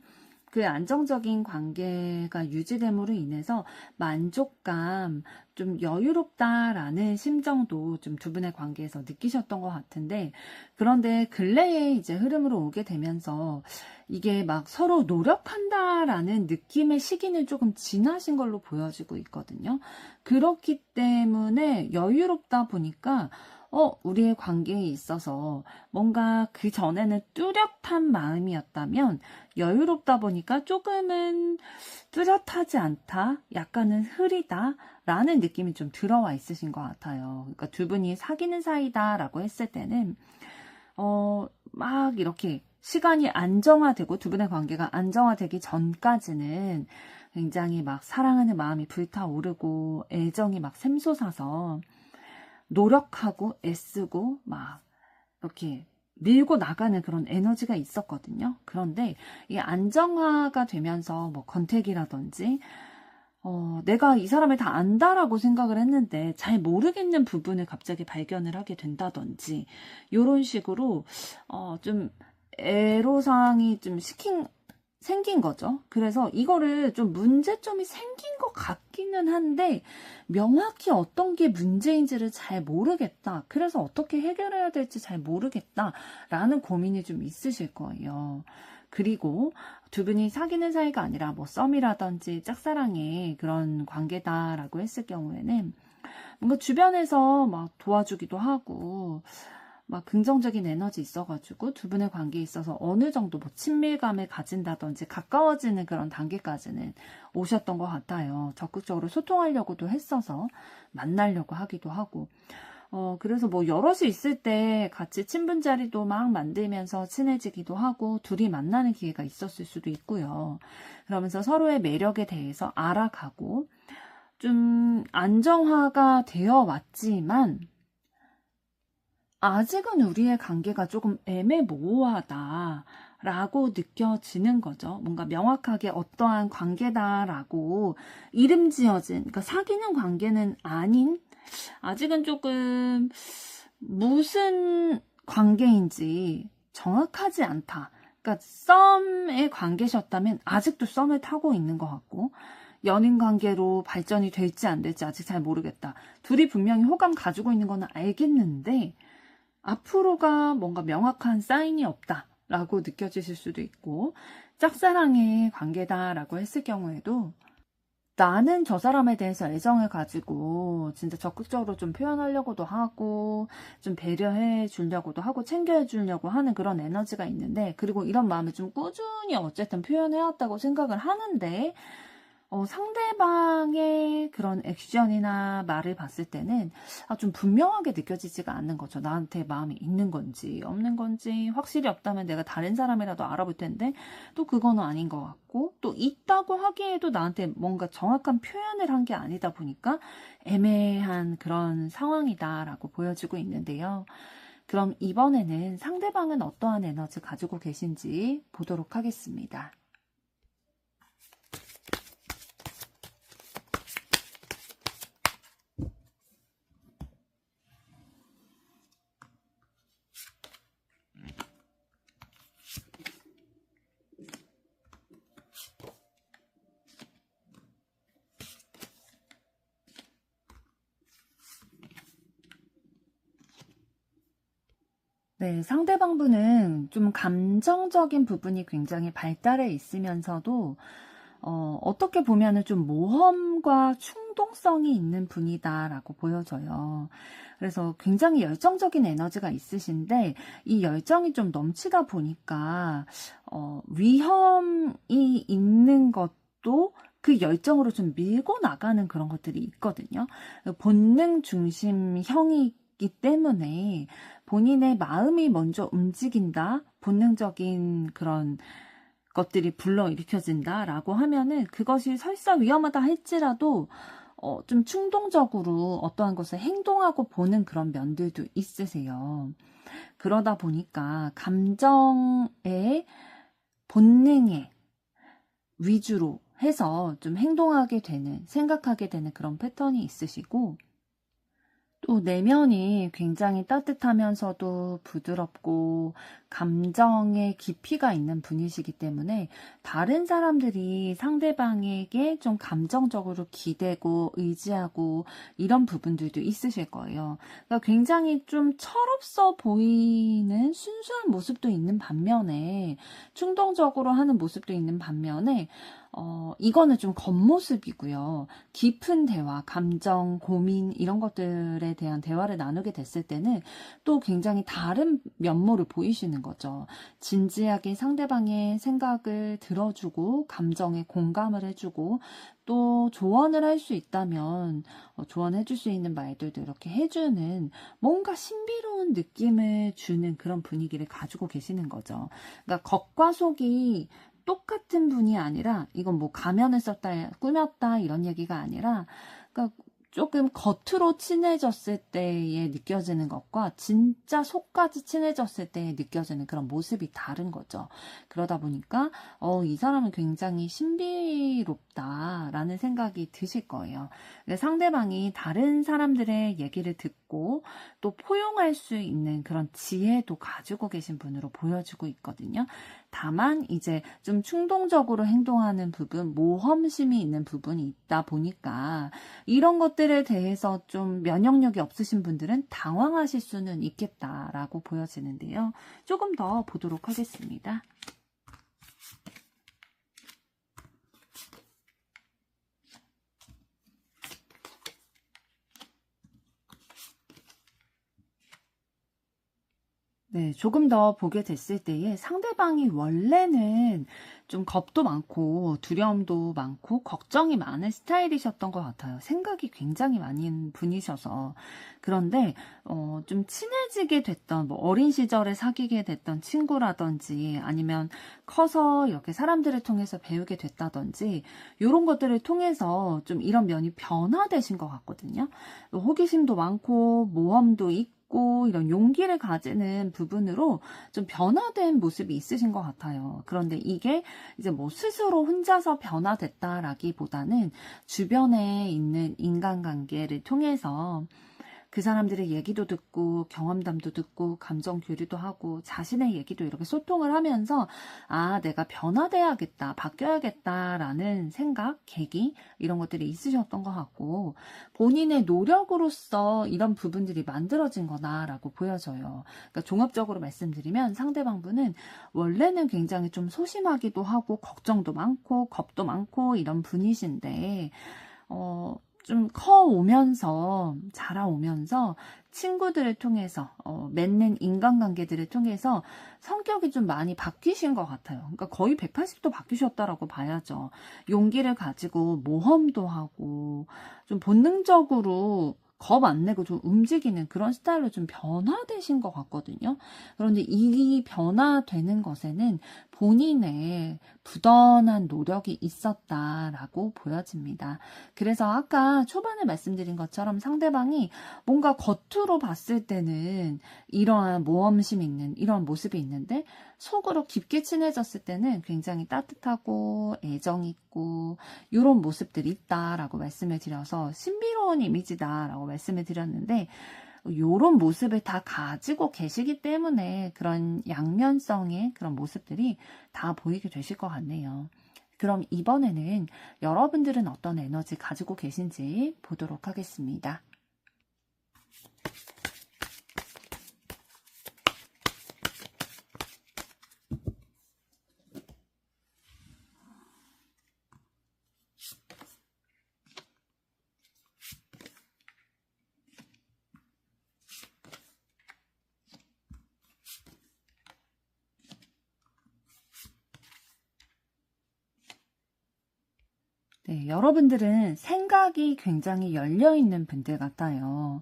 그 안정적인 관계가 유지됨으로 인해서 만족감, 좀 여유롭다라는 심정도 좀 두 분의 관계에서 느끼셨던 것 같은데, 그런데 근래에 이제 흐름으로 오게 되면서 이게 막 서로 노력한다라는 느낌의 시기는 조금 지나신 걸로 보여지고 있거든요. 그렇기 때문에 여유롭다 보니까 우리의 관계에 있어서 뭔가 그 전에는 뚜렷한 마음이었다면 여유롭다 보니까 조금은 뚜렷하지 않다, 약간은 흐리다 라는 느낌이 좀 들어와 있으신 것 같아요. 그러니까 두 분이 사귀는 사이다라고 했을 때는 막 이렇게 시간이 안정화되고 두 분의 관계가 안정화되기 전까지는 굉장히 막 사랑하는 마음이 불타오르고 애정이 막 샘솟아서 노력하고 애쓰고 막 이렇게 밀고 나가는 그런 에너지가 있었거든요. 그런데 이 안정화가 되면서 뭐 건택이라든지 내가 이 사람을 다 안다라고 생각을 했는데 잘 모르겠는 부분을 갑자기 발견을 하게 된다든지 이런 식으로 좀 애로사항이 좀 생긴 거죠. 그래서 이거를 좀 문제점이 생긴 것 같기는 한데 명확히 어떤 게 문제인지를 잘 모르겠다. 그래서 어떻게 해결해야 될지 잘 모르겠다라는 고민이 좀 있으실 거예요. 그리고 두 분이 사귀는 사이가 아니라 뭐 썸이라든지 짝사랑의 그런 관계다라고 했을 경우에는 뭔가 주변에서 막 도와주기도 하고 막 긍정적인 에너지 있어가지고 두 분의 관계에 있어서 어느 정도 뭐 친밀감을 가진다든지 가까워지는 그런 단계까지는 오셨던 것 같아요. 적극적으로 소통하려고도 했어서 만나려고 하기도 하고. 그래서 뭐 여럿이 있을 때 같이 친분 자리도 막 만들면서 친해지기도 하고 둘이 만나는 기회가 있었을 수도 있고요. 그러면서 서로의 매력에 대해서 알아가고 좀 안정화가 되어 왔지만 아직은 우리의 관계가 조금 애매모호하다라고 느껴지는 거죠. 뭔가 명확하게 어떠한 관계다라고 이름 지어진, 그러니까 사귀는 관계는 아닌, 아직은 조금 무슨 관계인지 정확하지 않다. 그러니까 썸의 관계셨다면 아직도 썸을 타고 있는 것 같고, 연인 관계로 발전이 될지 안 될지 아직 잘 모르겠다. 둘이 분명히 호감 가지고 있는 거는 알겠는데, 앞으로가 뭔가 명확한 사인이 없다라고 느껴지실 수도 있고, 짝사랑의 관계다라고 했을 경우에도 나는 저 사람에 대해서 애정을 가지고 진짜 적극적으로 좀 표현하려고도 하고 좀 배려해 주려고도 하고 챙겨해 주려고 하는 그런 에너지가 있는데, 그리고 이런 마음을 좀 꾸준히 어쨌든 표현해 왔다고 생각을 하는데 상대방의 그런 액션이나 말을 봤을 때는 좀 분명하게 느껴지지가 않는 거죠. 나한테 마음이 있는 건지 없는 건지 확실히 없다면 내가 다른 사람이라도 알아볼 텐데 또 그거는 아닌 것 같고, 또 있다고 하기에도 나한테 뭔가 정확한 표현을 한 게 아니다 보니까 애매한 그런 상황이다라고 보여지고 있는데요. 그럼 이번에는 상대방은 어떠한 에너지 가지고 계신지 보도록 하겠습니다. 네, 상대방 분은 좀 감정적인 부분이 굉장히 발달해 있으면서도 어떻게 보면은 좀 모험과 충동성이 있는 분이다라고 보여져요. 그래서 굉장히 열정적인 에너지가 있으신데 이 열정이 좀 넘치다 보니까 위험이 있는 것도 그 열정으로 좀 밀고 나가는 그런 것들이 있거든요. 본능 중심형이기 때문에 본인의 마음이 먼저 움직인다, 본능적인 그런 것들이 불러일으켜진다라고 하면은 그것이 설사 위험하다 할지라도 좀 충동적으로 어떠한 것을 행동하고 보는 그런 면들도 있으세요. 그러다 보니까 감정의 본능에 위주로 해서 좀 행동하게 되는, 생각하게 되는 그런 패턴이 있으시고, 또 내면이 굉장히 따뜻하면서도 부드럽고 감정의 깊이가 있는 분이시기 때문에 다른 사람들이 상대방에게 좀 감정적으로 기대고 의지하고 이런 부분들도 있으실 거예요. 그러니까 굉장히 좀 철없어 보이는 순수한 모습도 있는 반면에 충동적으로 하는 모습도 있는 반면에 이거는 좀 겉모습이고요. 깊은 대화, 감정, 고민 이런 것들에 대한 대화를 나누게 됐을 때는 또 굉장히 다른 면모를 보이시는 거죠. 진지하게 상대방의 생각을 들어주고 감정에 공감을 해주고 또 조언을 할 수 있다면 조언해 줄 수 있는 말들도 이렇게 해주는 뭔가 신비로운 느낌을 주는 그런 분위기를 가지고 계시는 거죠. 그러니까 겉과 속이 똑같은 분이 아니라 이건 뭐 가면을 썼다 꾸몄다 이런 얘기가 아니라 그러니까 조금 겉으로 친해졌을 때에 느껴지는 것과 진짜 속까지 친해졌을 때에 느껴지는 그런 모습이 다른 거죠. 그러다 보니까 이 사람은 굉장히 신비롭다라는 생각이 드실 거예요. 상대방이 다른 사람들의 얘기를 듣고 또 포용할 수 있는 그런 지혜도 가지고 계신 분으로 보여지고 있거든요. 다만 이제 좀 충동적으로 행동하는 부분, 모험심이 있는 부분이 있다 보니까 이런 것들에 대해서 좀 면역력이 없으신 분들은 당황하실 수는 있겠다라고 보여지는데요. 조금 더 보도록 하겠습니다. 네, 조금 더 보게 됐을 때에 상대방이 원래는 좀 겁도 많고 두려움도 많고 걱정이 많은 스타일이셨던 것 같아요. 생각이 굉장히 많은 분이셔서. 그런데 좀 친해지게 됐던 뭐 어린 시절에 사귀게 됐던 친구라든지 아니면 커서 이렇게 사람들을 통해서 배우게 됐다든지 이런 것들을 통해서 좀 이런 면이 변화되신 것 같거든요. 호기심도 많고 모험도 있고 이런 용기를 가지는 부분으로 좀 변화된 모습이 있으신 것 같아요. 그런데 이게 이제 뭐 스스로 혼자서 변화됐다라기보다는 주변에 있는 인간관계를 통해서 그 사람들의 얘기도 듣고 경험담도 듣고 감정 교류도 하고 자신의 얘기도 이렇게 소통을 하면서 아, 내가 변화돼야겠다, 바뀌어야겠다라는 생각, 계기 이런 것들이 있으셨던 것 같고 본인의 노력으로서 이런 부분들이 만들어진 거다라고 보여져요. 그러니까 종합적으로 말씀드리면 상대방분은 원래는 굉장히 좀 소심하기도 하고 걱정도 많고 겁도 많고 이런 분이신데 좀 커오면서 자라오면서 친구들을 통해서 맺는 인간관계들을 통해서 성격이 좀 많이 바뀌신 것 같아요. 그러니까 거의 180도 바뀌셨다라고 봐야죠. 용기를 가지고 모험도 하고 좀 본능적으로 겁 안 내고 좀 움직이는 그런 스타일로 좀 변화되신 것 같거든요. 그런데 이 변화되는 것에는 본인의 부단한 노력이 있었다라고 보여집니다. 그래서 아까 초반에 말씀드린 것처럼 상대방이 뭔가 겉으로 봤을 때는 이러한 모험심 있는 이런 모습이 있는데 속으로 깊게 친해졌을 때는 굉장히 따뜻하고 애정 있고 이런 모습들이 있다라고 말씀을 드려서 신비로운 이미지다라고 말씀을 드렸는데 요런 모습을 다 가지고 계시기 때문에 그런 양면성의 그런 모습들이 다 보이게 되실 것 같네요. 그럼 이번에는 여러분들은 어떤 에너지 가지고 계신지 보도록 하겠습니다. 네, 여러분들은 생각이 굉장히 열려있는 분들 같아요.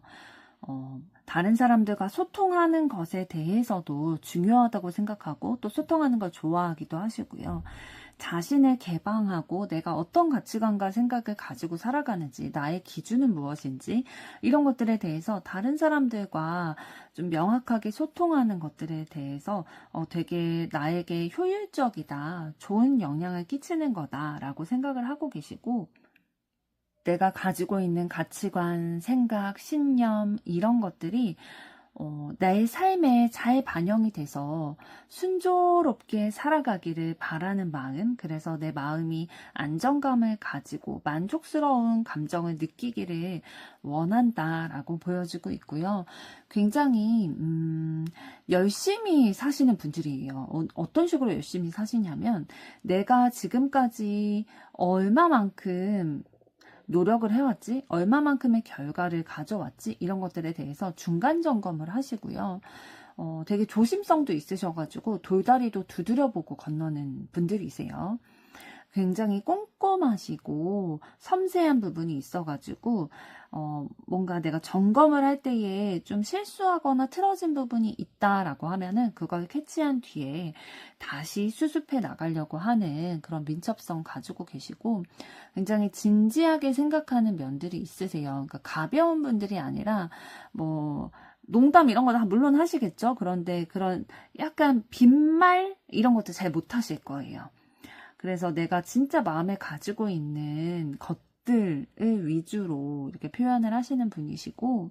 다른 사람들과 소통하는 것에 대해서도 중요하다고 생각하고 또 소통하는 걸 좋아하기도 하시고요. 자신을 개방하고 내가 어떤 가치관과 생각을 가지고 살아가는지, 나의 기준은 무엇인지 이런 것들에 대해서 다른 사람들과 좀 명확하게 소통하는 것들에 대해서 되게 나에게 효율적이다, 좋은 영향을 끼치는 거다라고 생각을 하고 계시고 내가 가지고 있는 가치관, 생각, 신념 이런 것들이 내 삶에 잘 반영이 돼서 순조롭게 살아가기를 바라는 마음, 그래서 내 마음이 안정감을 가지고 만족스러운 감정을 느끼기를 원한다라고 보여지고 있고요. 굉장히 열심히 사시는 분들이에요. 어떤 식으로 열심히 사시냐면 내가 지금까지 얼마만큼 노력을 해왔지? 얼마만큼의 결과를 가져왔지? 이런 것들에 대해서 중간 점검을 하시고요. 되게 조심성도 있으셔가지고 돌다리도 두드려보고 건너는 분들이세요. 굉장히 꼼꼼하시고 섬세한 부분이 있어가지고 뭔가 내가 점검을 할 때에 좀 실수하거나 틀어진 부분이 있다라고 하면은 그걸 캐치한 뒤에 다시 수습해 나가려고 하는 그런 민첩성 가지고 계시고 굉장히 진지하게 생각하는 면들이 있으세요. 그러니까 가벼운 분들이 아니라 뭐 농담 이런 거 다 물론 하시겠죠. 그런데 그런 약간 빈말 이런 것도 잘 못하실 거예요. 그래서 내가 진짜 마음에 가지고 있는 것들을 위주로 이렇게 표현을 하시는 분이시고,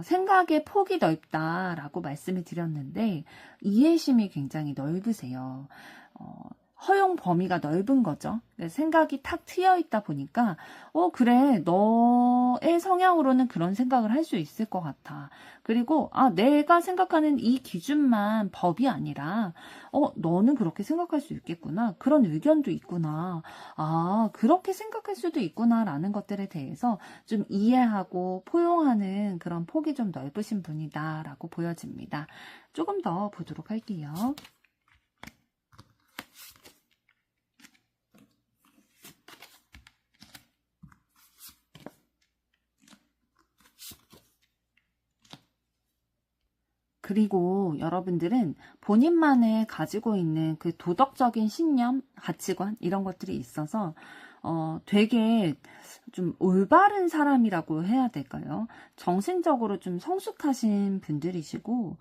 생각의 폭이 넓다라고 말씀을 드렸는데, 이해심이 굉장히 넓으세요. 허용 범위가 넓은 거죠. 생각이 탁 트여 있다 보니까, 그래, 너의 성향으로는 그런 생각을 할 수 있을 것 같아. 그리고, 내가 생각하는 이 기준만 법이 아니라, 너는 그렇게 생각할 수 있겠구나. 그런 의견도 있구나. 그렇게 생각할 수도 있구나라는 것들에 대해서 좀 이해하고 포용하는 그런 폭이 좀 넓으신 분이다라고 보여집니다. 조금 더 보도록 할게요. 그리고 여러분들은 본인만의 가지고 있는 그 도덕적인 신념, 가치관 이런 것들이 있어서 되게 좀 올바른 사람이라고 해야 될까요? 정신적으로 좀 성숙하신 분들이시고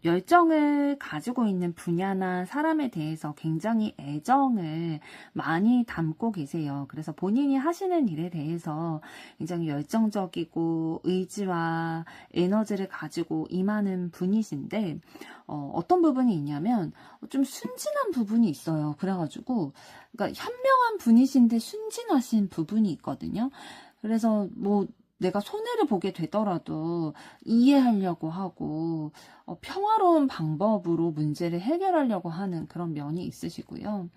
열정을 가지고 있는 분야나 사람에 대해서 굉장히 애정을 많이 담고 계세요. 그래서 본인이 하시는 일에 대해서 굉장히 열정적이고 의지와 에너지를 가지고 임하는 분이신데 어떤 부분이 있냐면 좀 순진한 부분이 있어요. 그래가지고 그러니까 현명한 분이신데 순진하신 부분이 있거든요. 그래서 뭐 내가 손해를 보게 되더라도 이해하려고 하고 평화로운 방법으로 문제를 해결하려고 하는 그런 면이 있으시고요.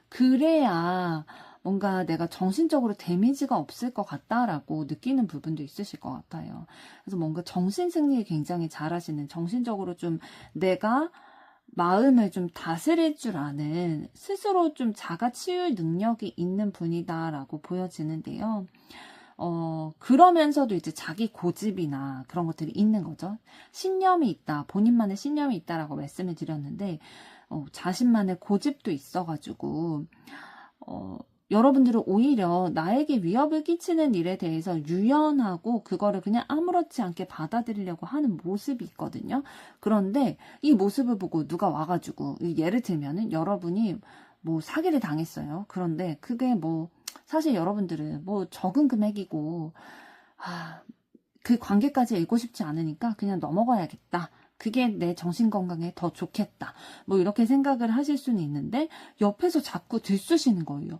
그래야 뭔가 내가 정신적으로 데미지가 없을 것 같다라고 느끼는 부분도 있으실 것 같아요. 그래서 뭔가 정신승리 굉장히 잘하시는, 정신적으로 좀 내가 마음을 좀 다스릴 줄 아는, 스스로 좀 자가치유 능력이 있는 분이다라고 보여지는데요. 그러면서도 이제 자기 고집이나 그런 것들이 있는 거죠. 신념이 있다, 본인만의 신념이 있다라고 말씀을 드렸는데, 자신만의 고집도 있어가지고, 여러분들은 오히려 나에게 위협을 끼치는 일에 대해서 유연하고 그거를 그냥 아무렇지 않게 받아들이려고 하는 모습이 있거든요. 그런데 이 모습을 보고 누가 와가지고, 예를 들면은 여러분이 뭐 사기를 당했어요. 그런데 그게 뭐 사실 여러분들은 뭐 적은 금액이고 그 관계까지 읽고 싶지 않으니까 그냥 넘어가야겠다. 그게 내 정신건강에 더 좋겠다. 뭐 이렇게 생각을 하실 수는 있는데 옆에서 자꾸 들쑤시는 거예요.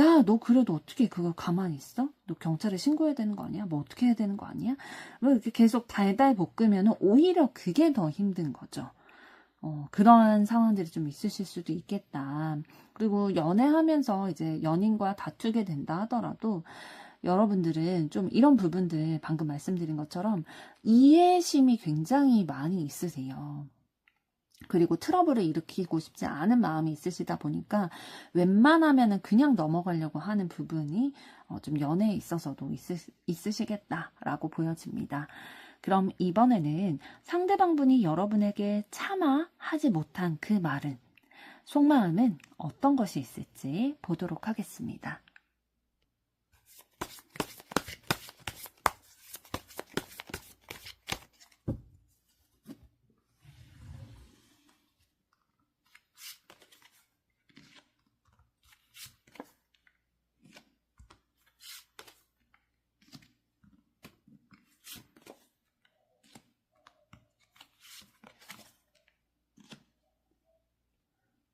야, 너 그래도 어떻게 그걸 가만히 있어? 너 경찰에 신고해야 되는 거 아니야? 뭐 어떻게 해야 되는 거 아니야? 뭐 이렇게 계속 달달 볶으면 오히려 그게 더 힘든 거죠. 그러한 상황들이 좀 있으실 수도 있겠다. 그리고 연애하면서 이제 연인과 다투게 된다 하더라도 여러분들은 좀 이런 부분들 방금 말씀드린 것처럼 이해심이 굉장히 많이 있으세요. 그리고 트러블을 일으키고 싶지 않은 마음이 있으시다 보니까 웬만하면은 그냥 넘어가려고 하는 부분이 좀 연애에 있어서도 있으시겠다라고 보여집니다. 그럼 이번에는 상대방분이 여러분에게 차마 하지 못한 그 말은, 속마음은 어떤 것이 있을지 보도록 하겠습니다.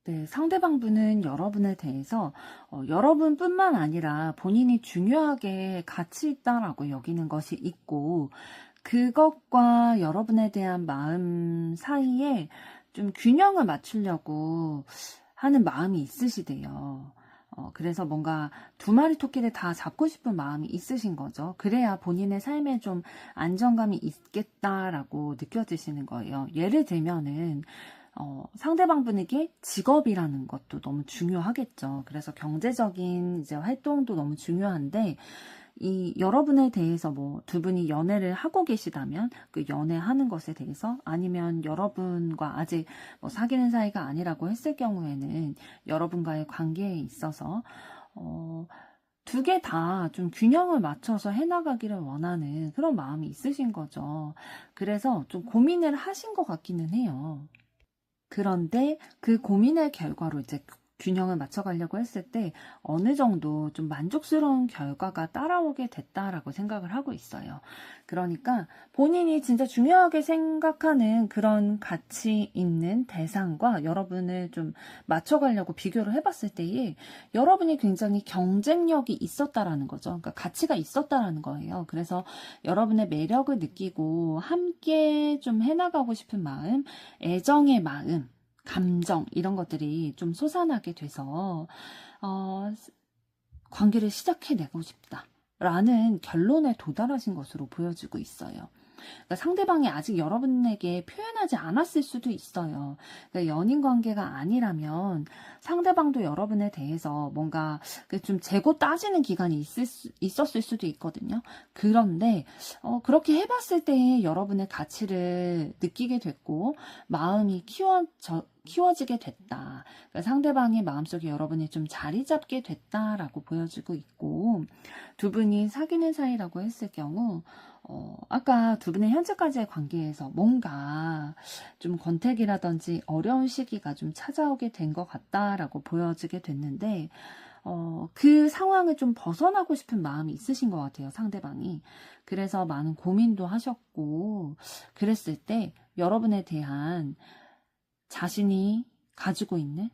네, 상대방분은 여러분에 대해서 여러분뿐만 아니라 본인이 중요하게 가치 있다라고 여기는 것이 있고, 그것과 여러분에 대한 마음 사이에 좀 균형을 맞추려고 하는 마음이 있으시대요. 그래서 뭔가 두 마리 토끼를 다 잡고 싶은 마음이 있으신 거죠. 그래야 본인의 삶에 좀 안정감이 있겠다라고 느껴지시는 거예요. 예를 들면은 상대방 분에게 직업이라는 것도 너무 중요하겠죠. 그래서 경제적인 이제 활동도 너무 중요한데, 이 여러분에 대해서 뭐 두 분이 연애를 하고 계시다면 그 연애하는 것에 대해서, 아니면 여러분과 아직 뭐 사귀는 사이가 아니라고 했을 경우에는 여러분과의 관계에 있어서 두 개 다 좀 균형을 맞춰서 해나가기를 원하는 그런 마음이 있으신 거죠. 그래서 좀 고민을 하신 것 같기는 해요. 그런데 그 고민의 결과로 이제 균형을 맞춰가려고 했을 때 어느 정도 좀 만족스러운 결과가 따라오게 됐다라고 생각을 하고 있어요. 그러니까 본인이 진짜 중요하게 생각하는 그런 가치 있는 대상과 여러분을 좀 맞춰가려고 비교를 해봤을 때에 여러분이 굉장히 경쟁력이 있었다라는 거죠. 그러니까 가치가 있었다라는 거예요. 그래서 여러분의 매력을 느끼고 함께 좀 해나가고 싶은 마음, 애정의 마음, 감정 이런 것들이 좀 솟아나게 돼서 관계를 시작해내고 싶다라는 결론에 도달하신 것으로 보여지고 있어요. 그러니까 상대방이 아직 여러분에게 표현하지 않았을 수도 있어요. 그러니까 연인 관계가 아니라면 상대방도 여러분에 대해서 뭔가 좀 재고 따지는 기간이 있었을 수도 있거든요. 그런데 그렇게 해봤을 때 여러분의 가치를 느끼게 됐고 마음이 키워지게 됐다. 그러니까 상대방의 마음속에 여러분이 좀 자리 잡게 됐다라고 보여지고 있고, 두 분이 사귀는 사이라고 했을 경우 아까 두 분의 현재까지의 관계에서 뭔가 좀 권태기라든지 어려운 시기가 좀 찾아오게 된 것 같다라고 보여지게 됐는데, 그 상황을 좀 벗어나고 싶은 마음이 있으신 것 같아요, 상대방이. 그래서 많은 고민도 하셨고, 그랬을 때 여러분에 대한 자신이 가지고 있는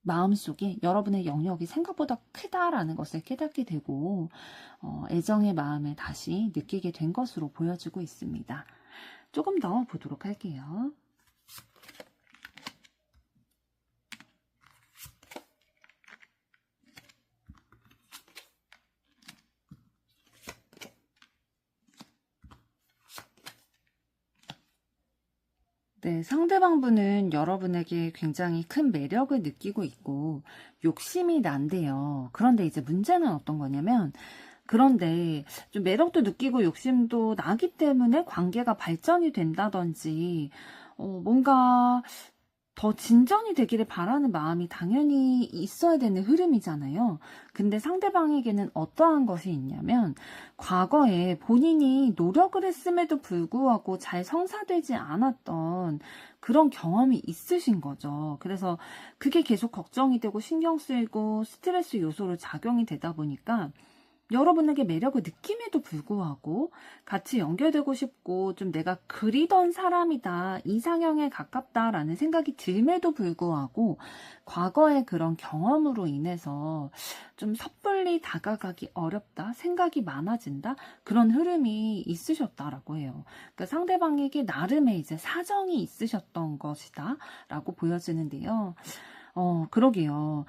마음속에 여러분의 영역이 생각보다 크다라는 것을 깨닫게 되고 애정의 마음을 다시 느끼게 된 것으로 보여지고 있습니다. 조금 더 보도록 할게요. 네, 상대방분은 여러분에게 굉장히 큰 매력을 느끼고 있고 욕심이 난대요. 그런데 이제 문제는 어떤 거냐면, 그런데 좀 매력도 느끼고 욕심도 나기 때문에 관계가 발전이 된다든지 뭔가 더 진전이 되기를 바라는 마음이 당연히 있어야 되는 흐름이잖아요. 근데 상대방에게는 어떠한 것이 있냐면, 과거에 본인이 노력을 했음에도 불구하고 잘 성사되지 않았던 그런 경험이 있으신 거죠. 그래서 그게 계속 걱정이 되고 신경 쓰이고 스트레스 요소로 작용이 되다 보니까 여러분에게 매력을 느낌에도 불구하고 같이 연결되고 싶고 좀 내가 그리던 사람이다, 이상형에 가깝다라는 생각이 들음에도 불구하고 과거의 그런 경험으로 인해서 좀 섣불리 다가가기 어렵다, 생각이 많아진다, 그런 흐름이 있으셨다라고 해요. 그러니까 상대방에게 나름의 이제 사정이 있으셨던 것이다 라고 보여지는데요. 그러게요.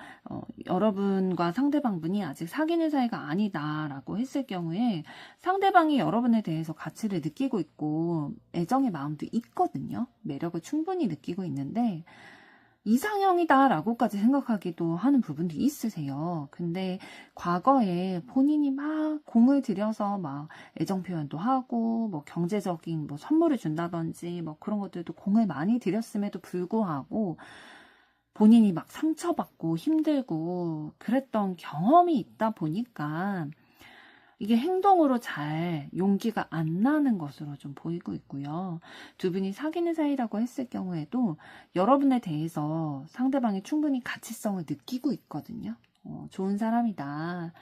여러분과 상대방분이 아직 사귀는 사이가 아니다라고 했을 경우에 상대방이 여러분에 대해서 가치를 느끼고 있고 애정의 마음도 있거든요. 매력을 충분히 느끼고 있는데 이상형이다라고까지 생각하기도 하는 부분도 있으세요. 근데 과거에 본인이 막 공을 들여서 막 애정 표현도 하고 뭐 경제적인 뭐 선물을 준다든지 뭐 그런 것들도 공을 많이 들였음에도 불구하고 본인이 막 상처받고 힘들고 그랬던 경험이 있다 보니까 이게 행동으로 잘 용기가 안 나는 것으로 좀 보이고 있고요. 두 분이 사귀는 사이라고 했을 경우에도 여러분에 대해서 상대방이 충분히 가치성을 느끼고 있거든요. 좋은 사람이다,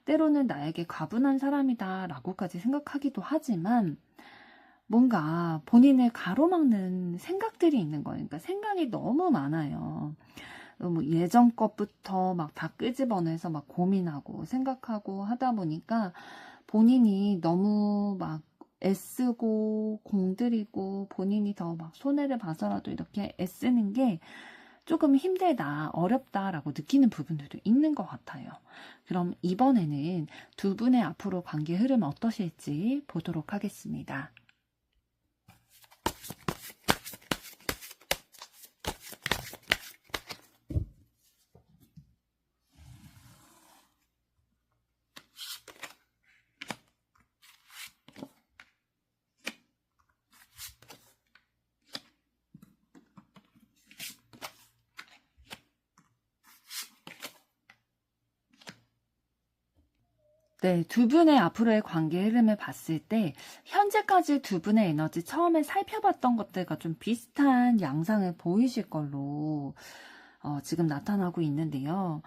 때로는 나에게 과분한 사람이다 라고까지 생각하기도 하지만 뭔가 본인을 가로막는 생각들이 있는 거예요. 그러니까 생각이 너무 많아요. 뭐 예전 것부터 막 다 끄집어내서 막 고민하고 생각하고 하다 보니까 본인이 너무 막 애쓰고 공들이고 본인이 더 막 손해를 봐서라도 이렇게 애쓰는 게 조금 힘들다, 어렵다라고 느끼는 부분들도 있는 것 같아요. 그럼 이번에는 두 분의 앞으로 관계 흐름 어떠실지 보도록 하겠습니다. 네, 두 분의 앞으로의 관계 흐름을 봤을 때 현재까지 두 분의 에너지 처음에 살펴봤던 것들과 좀 비슷한 양상을 보이실 걸로 지금 나타나고 있는데요.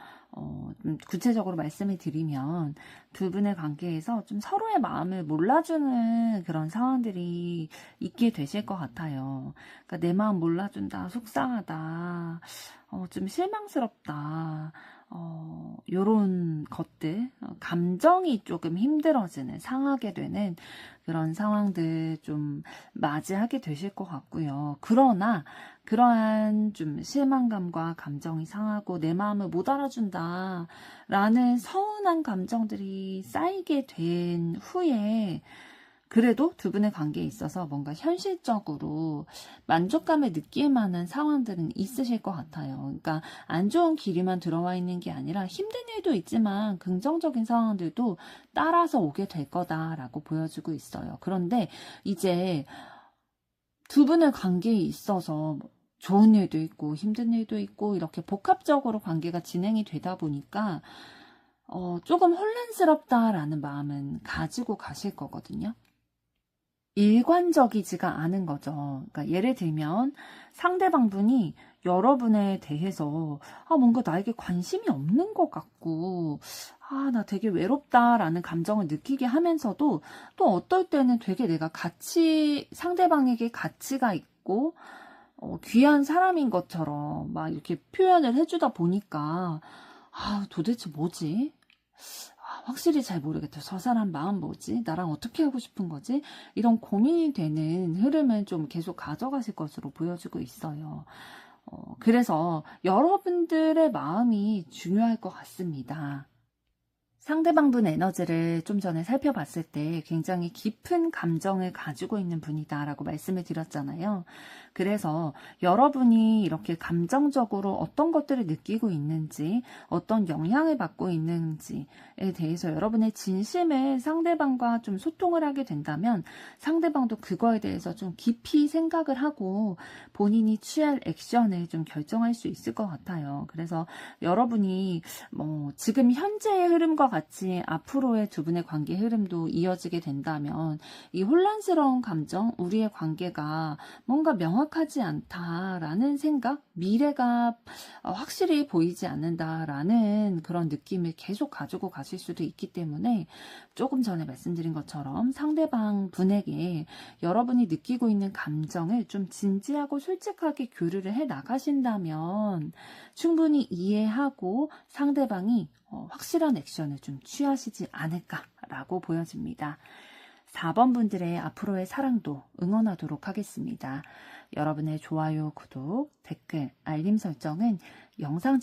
좀 구체적으로 말씀을 드리면 두 분의 관계에서 좀 서로의 마음을 몰라주는 그런 상황들이 있게 되실 것 같아요. 그러니까 내 마음 몰라준다, 속상하다, 좀 실망스럽다, 요런 것들, 감정이 조금 힘들어지는, 상하게 되는 그런 상황들 좀 맞이하게 되실 것 같고요. 그러나 그러한 좀 실망감과 감정이 상하고 내 마음을 못 알아준다 라는 서운한 감정들이 쌓이게 된 후에 그래도 두 분의 관계에 있어서 뭔가 현실적으로 만족감을 느낄 만한 상황들은 있으실 것 같아요. 그러니까 안 좋은 길이만 들어와 있는 게 아니라 힘든 일도 있지만 긍정적인 상황들도 따라서 오게 될 거다라고 보여주고 있어요. 그런데 이제 두 분의 관계에 있어서 좋은 일도 있고 힘든 일도 있고 이렇게 복합적으로 관계가 진행이 되다 보니까 조금 혼란스럽다라는 마음은 가지고 가실 거거든요. 일관적이지가 않은 거죠. 그러니까 예를 들면 상대방분이 여러분에 대해서 뭔가 나에게 관심이 없는 것 같고 나 되게 외롭다라는 감정을 느끼게 하면서도 또 어떨 때는 되게 내가 상대방에게 가치가 있고 귀한 사람인 것처럼 막 이렇게 표현을 해주다 보니까 도대체 뭐지? 확실히 잘 모르겠다. 저 사람 마음 뭐지? 나랑 어떻게 하고 싶은 거지? 이런 고민이 되는 흐름을 좀 계속 가져가실 것으로 보여지고 있어요. 그래서 여러분들의 마음이 중요할 것 같습니다. 상대방분 에너지를 좀 전에 살펴봤을 때 굉장히 깊은 감정을 가지고 있는 분이다라고 말씀을 드렸잖아요. 그래서 여러분이 이렇게 감정적으로 어떤 것들을 느끼고 있는지, 어떤 영향을 받고 있는지에 대해서 여러분의 진심을 상대방과 좀 소통을 하게 된다면 상대방도 그거에 대해서 좀 깊이 생각을 하고 본인이 취할 액션을 좀 결정할 수 있을 것 같아요. 그래서 여러분이 지금 현재의 흐름과 같이 앞으로의 두 분의 관계 흐름도 이어지게 된다면 이 혼란스러운 감정, 우리의 관계가 뭔가 명확하지 않다라는 생각, 미래가 확실히 보이지 않는다라는 그런 느낌을 계속 가지고 가실 수도 있기 때문에 조금 전에 말씀드린 것처럼 상대방 분에게 여러분이 느끼고 있는 감정을 좀 진지하고 솔직하게 교류를 해 나가신다면 충분히 이해하고 상대방이 확실한 액션을 좀 취하시지 않을까라고 보여집니다. 4번 분들의 앞으로의 사랑도 응원하도록 하겠습니다. 여러분의 좋아요, 구독, 댓글, 알림 설정은 영상